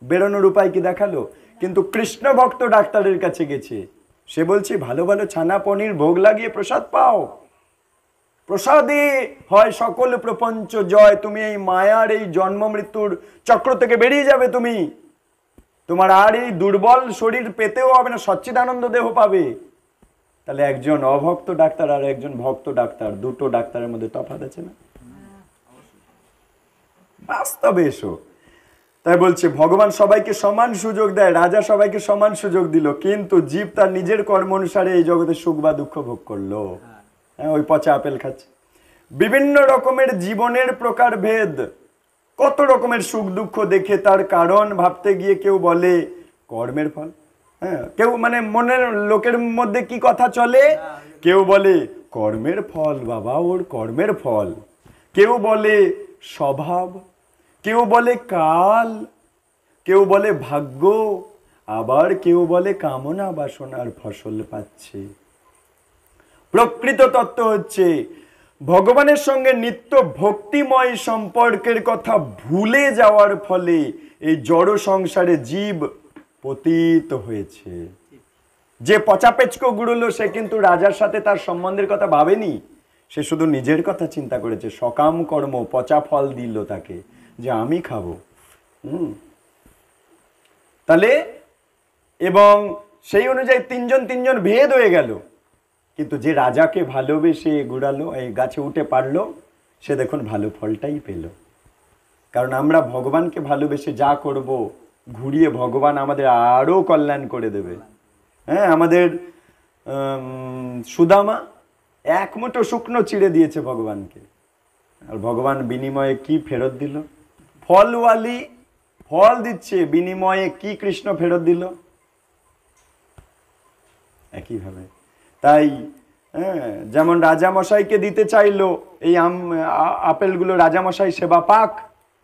বেরোনোর উপায় কি দেখালো? কিন্তু কৃষ্ণ ভক্ত ডাক্তারের কাছে গেছে, সে বলছে ভালো ভালো ছানা পনির ভোগ লাগিয়ে প্রসাদ পাও, প্রসাদে হয় সকল প্রপঞ্চ জয়। তুমি এই মায়ার এই জন্ম মৃত্যুর চক্র থেকে বেরিয়ে যাবে তুমি। তোমার আর এই দুর্বল শরীর পেতেও হবে না, সচ্চিদানন্দ দেহ পাবে। তাহলে একজন অভক্ত ডাক্তার আর একজন ভক্ত ডাক্তার, দুটো ডাক্তারের মধ্যে তফাৎ আছে না? বাস্তবে এসো। তাই বলছে ভগবান সবাইকে সমান সুযোগ দেয়, রাজা সবাইকে সমান সুযোগ দিল, কিন্তু জীব তার নিজের কর্ম অনুসারে এই জগতে সুখ বা দুঃখ ভোগ করলো। হ্যাঁ, ওই পচা আপেল খাচ্ছে। বিভিন্ন রকমের জীবনের প্রকার ভেদ, কত রকমের সুখ দুঃখ দেখে তার কারণ ভাবতে গিয়ে কেউ বলে কর্মের ফল। হ্যাঁ, কেউ মানে মনের লোকের মধ্যে কি কথা চলে, কেউ বলে কর্মের ফল বাবা, ওর কর্মের ফল। কেউ বলে স্বভাব, কেউ বলে কাল, কেউ বলে ভাগ্য, আবার কেউ বলে কামনা বাসনার ফসল পাচ্ছে। প্রকৃত তত্ত্ব হচ্ছে ভগবানের সঙ্গে নিত্য ভক্তিময় সম্পর্কের কথা ভুলে যাওয়ার ফলে এই জড় সংসারে জীব পতিত হয়েছে। যে পচাপেচকো গুড়লো সে কিন্তু রাজার সাথে তার সম্বন্ধের কথা ভাবেনি, সে শুধু নিজের কথা চিন্তা করেছে। সকাম কর্ম পচা ফল দিল তাকে, যে আমি খাবো। তাহলে এবং সেই অনুযায়ী তিনজন ভেদ হয়ে গেল। কিন্তু যে রাজাকে ভালোবেসে গুড়ালো, এই গাছে উঠে পারলো, সে দেখুন ভালো ফলটাই পেল। কারণ আমরা ভগবানকে ভালোবেসে যা করব, ঘুরিয়ে ভগবান আমাদের আরো কল্যাণ করে দেবে। হ্যাঁ, আমাদের সুদামা এক মুঠো শুকনো চিড়ে দিয়েছে ভগবানকে, আর ভগবান বিনিময়ে কি ফেরত দিল? ফলওয়ালি ফল দিচ্ছে, বিনিময়ে কি কৃষ্ণ ফেরত দিল? একইভাবে। তাই যেমন রাজামশাইকে দিতে চাইলো এই আপেলগুলো, রাজামশাই সেবা পাক,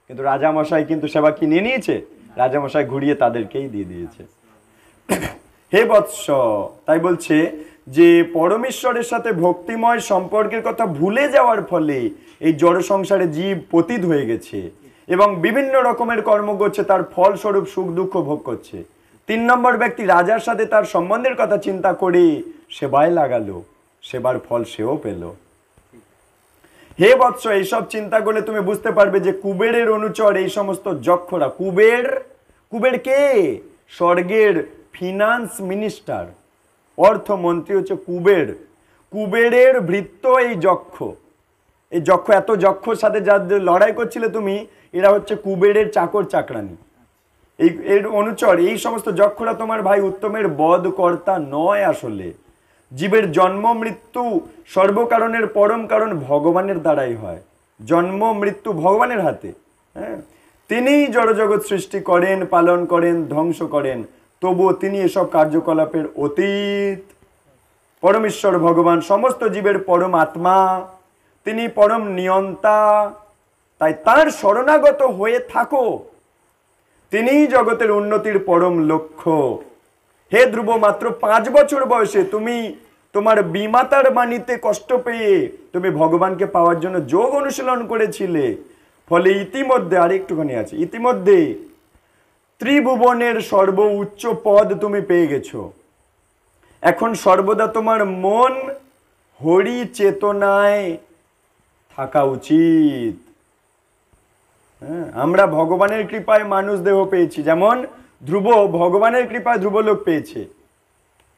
কিন্তু রাজামশাই কিন্তু সেবা কি নিয়ে নিয়েছে? রাজামশাই ঘুরিয়ে তাদেরকেই দিয়ে দিয়েছে। হে বৎস, তাই বলছে যে পরমেশ্বরের সাথে ভক্তিময় সম্পর্কের কথা ভুলে যাওয়ার ফলে এই জড় সংসারে জীব পতিত হয়ে গেছে এবং বিভিন্ন রকমের কর্ম করছে, তার ফলস্বরূপ সুখ দুঃখ ভোগ করছে। 3 নম্বর ব্যক্তি রাজার সাথে তার সম্বন্ধের কথা চিন্তা করে সেবায় লাগালো, সেবার ফল সেও পেল। হে বৎস, এইসব চিন্তা করলে তুমি বুঝতে পারবে যে কুবেরের অনুচর এই সমস্ত যক্ষরা। কুবের কে? স্বর্গের ফিনান্স মিনিস্টার, অর্থমন্ত্রী হচ্ছে কুবের। কুবেরের ভৃত্য এই যক্ষ। এই যক্ষ, এত যক্ষর সাথে যাদের লড়াই করছিলে তুমি, এরা হচ্ছে কুবেরের চাকর চাকরানি, এর অনুচর। এই সমস্ত যক্ষরা তোমার ভাই উত্তমের বধকর্তা নয়। আসলে জীবের জন্ম মৃত্যু সর্বকারণের পরম কারণ ভগবানের দ্বারাই হয়। জন্ম মৃত্যু ভগবানের হাতে। হ্যাঁ, তিনিই জড়জগৎ সৃষ্টি করেন, পালন করেন, ধ্বংস করেন, তবুও তিনি এসব কার্যকলাপের অতীত। পরমেশ্বর ভগবান সমস্ত জীবের পরম আত্মা, তিনি পরম নিয়ন্তা। তাই তার শরণাগত হয়ে থাকো, তিনিই জগতের উন্নতির পরম লক্ষ্য। হে ধ্রুব, মাত্র 5 বছর বয়সে তুমি তোমার বিমাতার বাণীতে কষ্ট পেয়ে তুমি ভগবানকে পাওয়ার জন্য যোগ অনুশীলন করেছিলে। ফলে ইতিমধ্যে আর একটুখানি আছে, ইতিমধ্যে ত্রিভুবনের সর্ব উচ্চ পদ তুমি পেয়ে গেছো। এখন সর্বদা তোমার মন হরি চেতনায় থাকা উচিত। হ্যাঁ, আমরা ভগবানের কৃপায় মানুষ দেহ পেয়েছি, যেমন ধ্রুব ভগবানের কৃপায় ধ্রুবলোক পেয়েছে।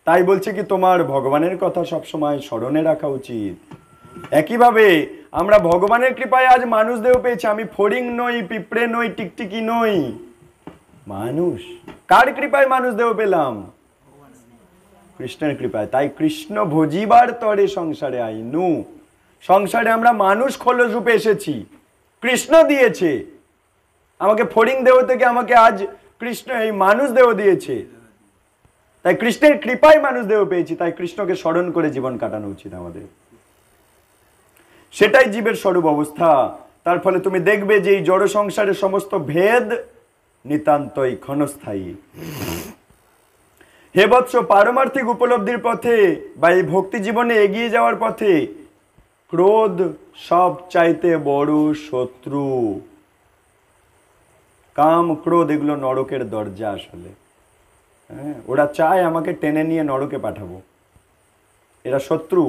তাই বলছে কি তোমার ভগবানের কথা সবসময় স্মরণে রাখা উচিত। একইভাবে আমরা ভগবানের কৃপায় আজ মানুষ দেহ পেয়েছি। আমি ফড়িং নই, পিঁপড়ে নই, টিকটিকি নই, মানুষ। কার কৃপায় মানুষ দেহ পেলাম? কৃষ্ণের কৃপায়। তাই কৃষ্ণ ভজিবার তরে সংসারে আইনু। সংসারে আমরা মানুষ খোলস রূপে এসেছি, কৃষ্ণ দিয়েছে আমাকে। ফড়িং দেহ থেকে আমাকে আজ কৃষ্ণ এই মানুষ দেহ দিয়েছে। তাই কৃষ্ণের কৃপায় মানুষ দেহ পেয়েছি। তাই কৃষ্ণকে স্মরণ করে জীবন কাটানো উচিত আমাদের। সেটাই জীবের স্বরূপ অবস্থা। তার ফলে তুমি দেখবে যে এই জড় সংসারের সমস্ত ভেদ নিতান্তই ক্ষণস্থায়ী। হে বৎস, পারমার্থিক উপলব্ধির পথে বা এই ভক্তি জীবনে এগিয়ে যাওয়ার পথে ক্রোধ সব চাইতে বড় শত্রু। কাম ক্রোধ এগুলো নরকের দরজা আসলে। হ্যাঁ, ওরা চায় আমাকে টেনে নিয়ে নরকে পাঠাবো। এরা শত্রু।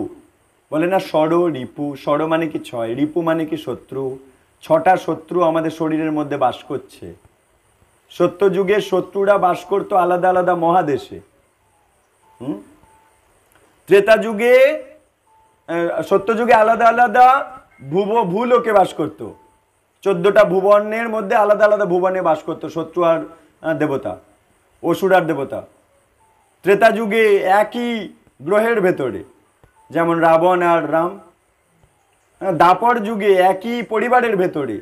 বলে না ষড় রিপু, ষড় মানে কি 6, রিপু মানে কি শত্রু। 6টা শত্রু আমাদের শরীরের মধ্যে বাস করছে। সত্যযুগে শত্রুরা বাস করতো আলাদা আলাদা মহাদেশে। ত্রেতা যুগে সত্যযুগে আলাদা আলাদা ভূলোকে বাস করতো। 14টা ভুবনের মধ্যে আলাদা আলাদা ভুবনে বাস করতো শত্রু আর দেবতা, অসুর আর দেবতা। ত্রেতা যুগে একই গ্রহের ভেতরে, যেমন রাবণ আর রাম। দাপর যুগে একই পরিবারের ভেতরে,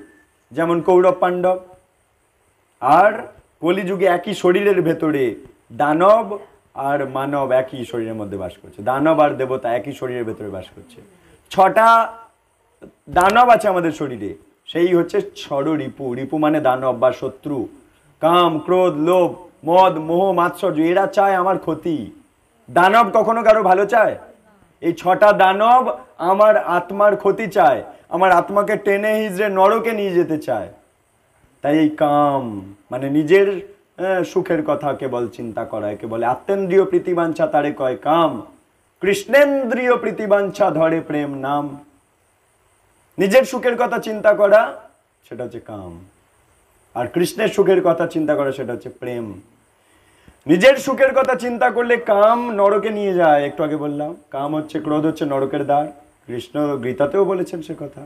যেমন কৌরব পাণ্ডব। আর কলিযুগে একই শরীরের ভেতরে দানব আর মানব একই শরীরের মধ্যে বাস করছে। দানব আর দেবতা একই শরীরের ভেতরে বাস করছে। 6টা দানব আছে আমাদের শরীরে, সেই হচ্ছে ষড় রিপু। রিপু মানে দানব বা শত্রু। কাম, ক্রোধ, লোভ, মদ, মোহ, মাৎসর্য, এরা চায় আমার ক্ষতি। দানব কখনো কারো ভালো চায়? এই 6টা দানব আমার আত্মার ক্ষতি চায়, আমার আত্মাকে টেনে হিজড়ে নরকে নিয়ে যেতে চায়। তাই এই কাম মানে নিজের সুখের কথা কেবল চিন্তা করা, একে বলে আত্মেন্দ্রিয় প্রীতিবাঞ্ছা, তারে কয় কাম। কৃষ্ণেন্দ্রিয় প্রীতিবাঞ্ছা ধরে প্রেম নাম। নিজের সুখের কথা চিন্তা করা সেটা হচ্ছে কাম, আর কৃষ্ণের সুখের কথা চিন্তা করা সেটা হচ্ছে প্রেম। নিজের সুখের কথা চিন্তা করলে কাম নরকে নিয়ে যায়। একটু আগে বললাম কাম হচ্ছে, ক্রোধ হচ্ছে নরকের দ্বার। কৃষ্ণ গীতাতেও বলেছেন সে কথা।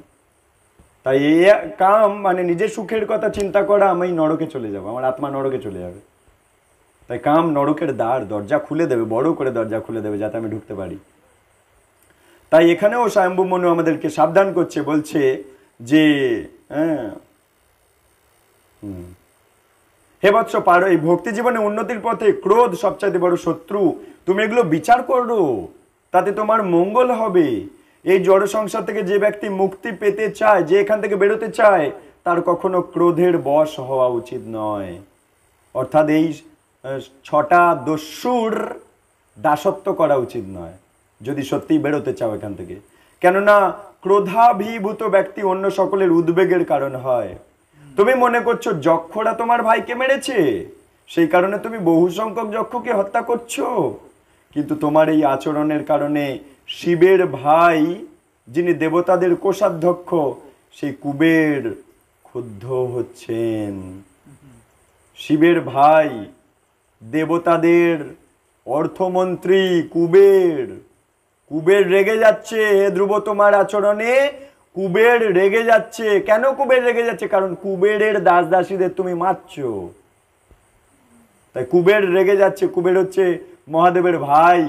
তাই এই কাম মানে নিজের সুখের কথা চিন্তা করা, আমি নরকে চলে যাব, আমার আত্মা নরকে চলে যাবে। তাই কাম নরকের দ্বার, দরজা খুলে দেবে, বড় করে দরজা খুলে দেবে যাতে আমি ঢুকতে পারি। তাই এখানেও স্বয়ম্ভু মনু আমাদেরকে সাবধান করছে, বলছে যে হে বৎস পারো, এই ভক্তি জীবনে উন্নতির পথে ক্রোধ সবচাইতে বড় শত্রু। তুমি এগুলো বিচার করো, তাতে তোমার মঙ্গল হবে। এই জড় সংসার থেকে যে ব্যক্তি মুক্তি পেতে চায়, যে এখান থেকে বেরোতে চায়, তার কখনো ক্রোধের বশ হওয়া উচিত নয়। অর্থাৎ এই 6টা দস্যুর দাসত্ব করা উচিত নয় যদি সত্যিই বেরোতে চাও এখান থেকে। কেননা ক্রোধাভিভূত ব্যক্তি অন্য সকলের উদ্বেগের কারণ হয়। তুমি মনে করছো যক্ষরা তোমার ভাইকে মেরেছে, সেই কারণে তুমি বহু সংখ্যক যক্ষকে হত্যা করছো, কিন্তু তোমার এই আচরণের কারণে শিবের ভাই, যিনি দেবতাদের কোষাধ্যক্ষ, সেই কুবের ক্ষুব্ধ হচ্ছেন। শিবের ভাই, দেবতাদের অর্থমন্ত্রী কুবের রেগে যাচ্ছে। হে ধ্রুব, তোমার আচরণে কুবের রেগে যাচ্ছে। কেন কুবের রেগে যাচ্ছে? কারণ কুবেরের দাস দাসীদের তুমি মারছো, তাই কুবের রেগে যাচ্ছে। কুবের হচ্ছে মহাদেবের ভাই।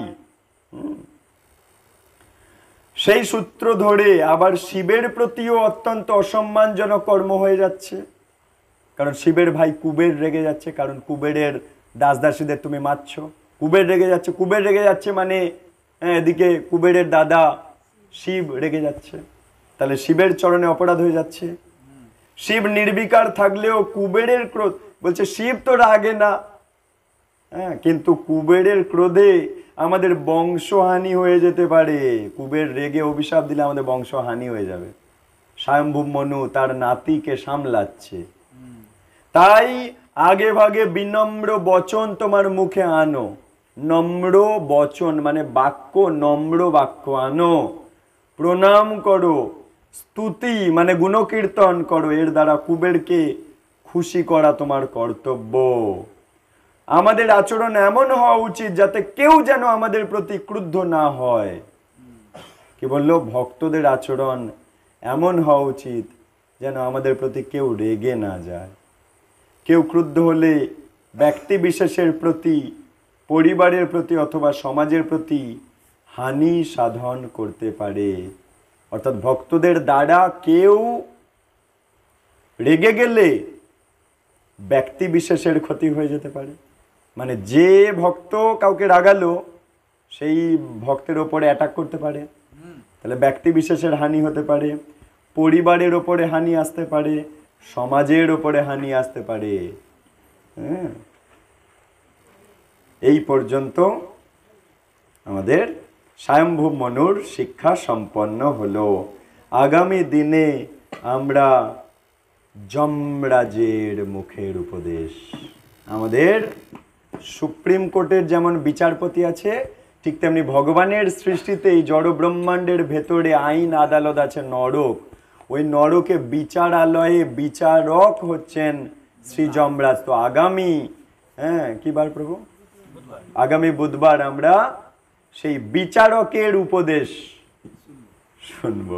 সেই সূত্র ধরে আবার শিবের প্রতিও অত্যন্ত অসম্মানজনক কর্ম হয়ে যাচ্ছে, কারণ শিবের ভাই কুবের রেগে যাচ্ছে, কারণ কুবেরের দাস দাসীদের তুমি মারছো। কুবের রেগে যাচ্ছে, কুবের রেগে যাচ্ছে মানে এদিকে কুবেরের দাদা শিব রেগে যাচ্ছে, তাহলে শিবের চরণে অপরাধ হয়ে যাচ্ছে। শিব নির্বিকার থাকলেও কুবেরের ক্রোধ, বলছে শিব তো রাগে না, কিন্তু কুবেরের ক্রোধে আমাদের বংশহানি হয়ে যেতে পারে। কুবের রেগে অভিশাপ দিলে আমাদের বংশহানি হয়ে যাবে। স্বয়ম্ভু মনু তার নাতিকে সামলাচ্ছে। তাই আগে ভাগে বিনম্র বচন তোমার মুখে আনো। নম্র বচন মানে বাক্য, নম্র বাক্য আনো। প্রণাম করো, স্তুতি মানে গুণকীর্তন করো, এর দ্বারা কুবেরকে খুশি করা তোমার কর্তব্য। আমাদের আচরণ এমন হওয়া উচিত যাতে কেউ যেন আমাদের প্রতি ক্রুদ্ধ না হয়। কি বললো? ভক্তদের আচরণ এমন হওয়া উচিত যেন আমাদের প্রতি কেউ রেগে না যায়। কেউ ক্রুদ্ধ হলে ব্যক্তি বিশেষের প্রতি, পরিবারের প্রতি অথবা সমাজের প্রতি হানি সাধন করতে পারে। অর্থাৎ ভক্তদের দ্বারা কেউ রেগে গেলে ব্যক্তি বিশেষের ক্ষতি হয়ে যেতে পারে। মানে যে ভক্ত কাউকে রাগালো, সেই ভক্তের ওপরে অ্যাটাক করতে পারে, তাহলে ব্যক্তি বিশেষের হানি হতে পারে, পরিবারের ওপরে হানি আসতে পারে, সমাজের ওপরে হানি আসতে পারে। এই পর্যন্ত আমাদের স্বয়ম্ভু মনুর শিক্ষা সম্পন্ন হলো। আগামী দিনে আমরা যমরাজের মুখের উপদেশ, আমাদের সুপ্রিম কোর্টের যেমন বিচারপতি আছে, ঠিক তেমনি ভগবানের সৃষ্টিতে এই জড় ব্রহ্মাণ্ডের ভেতরে আইন আদালত আছে নরক, ওই নরকে বিচারালয়ে বিচারক হচ্ছেন শ্রী যমরাজ। তো আগামী কি বার প্রভু, আগামী বুধবার আমরা সেই বিচারকের উপদেশ শুনবো।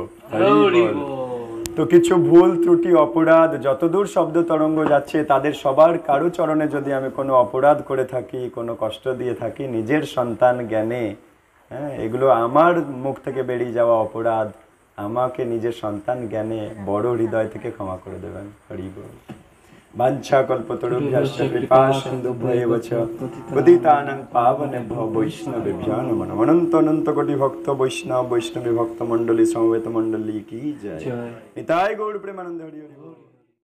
তো কিছু ভুল ত্রুটি অপরাধ যতদূর শব্দ তরঙ্গ যাচ্ছে তাদের সবার কারো চরণে যদি আমি কোনো অপরাধ করে থাকি, কোনো কষ্ট দিয়ে থাকি নিজের সন্তান জ্ঞানে, এগুলো আমার মুখ থেকে বেরিয়ে যাওয়া অপরাধ, আমাকে নিজের সন্তান জ্ঞানে বড় হৃদয় থেকে ক্ষমা করে দেবেন। হরি বল। বাঞ্ছা কল্পতরুভ্যশ্চ কৃপা সিন্ধুভ্যেব চ পতিতানাং পাবনেভ্যো বৈষ্ণবেভ্যো নমো নমঃ। অনন্ত অনন্ত কোটি ভক্ত বৈষ্ণব বৈষ্ণবী ভক্ত মণ্ডলী সমবেত মণ্ডলী কি জয়। নিতাই গৌর প্রেমানন্দ হরি হরি।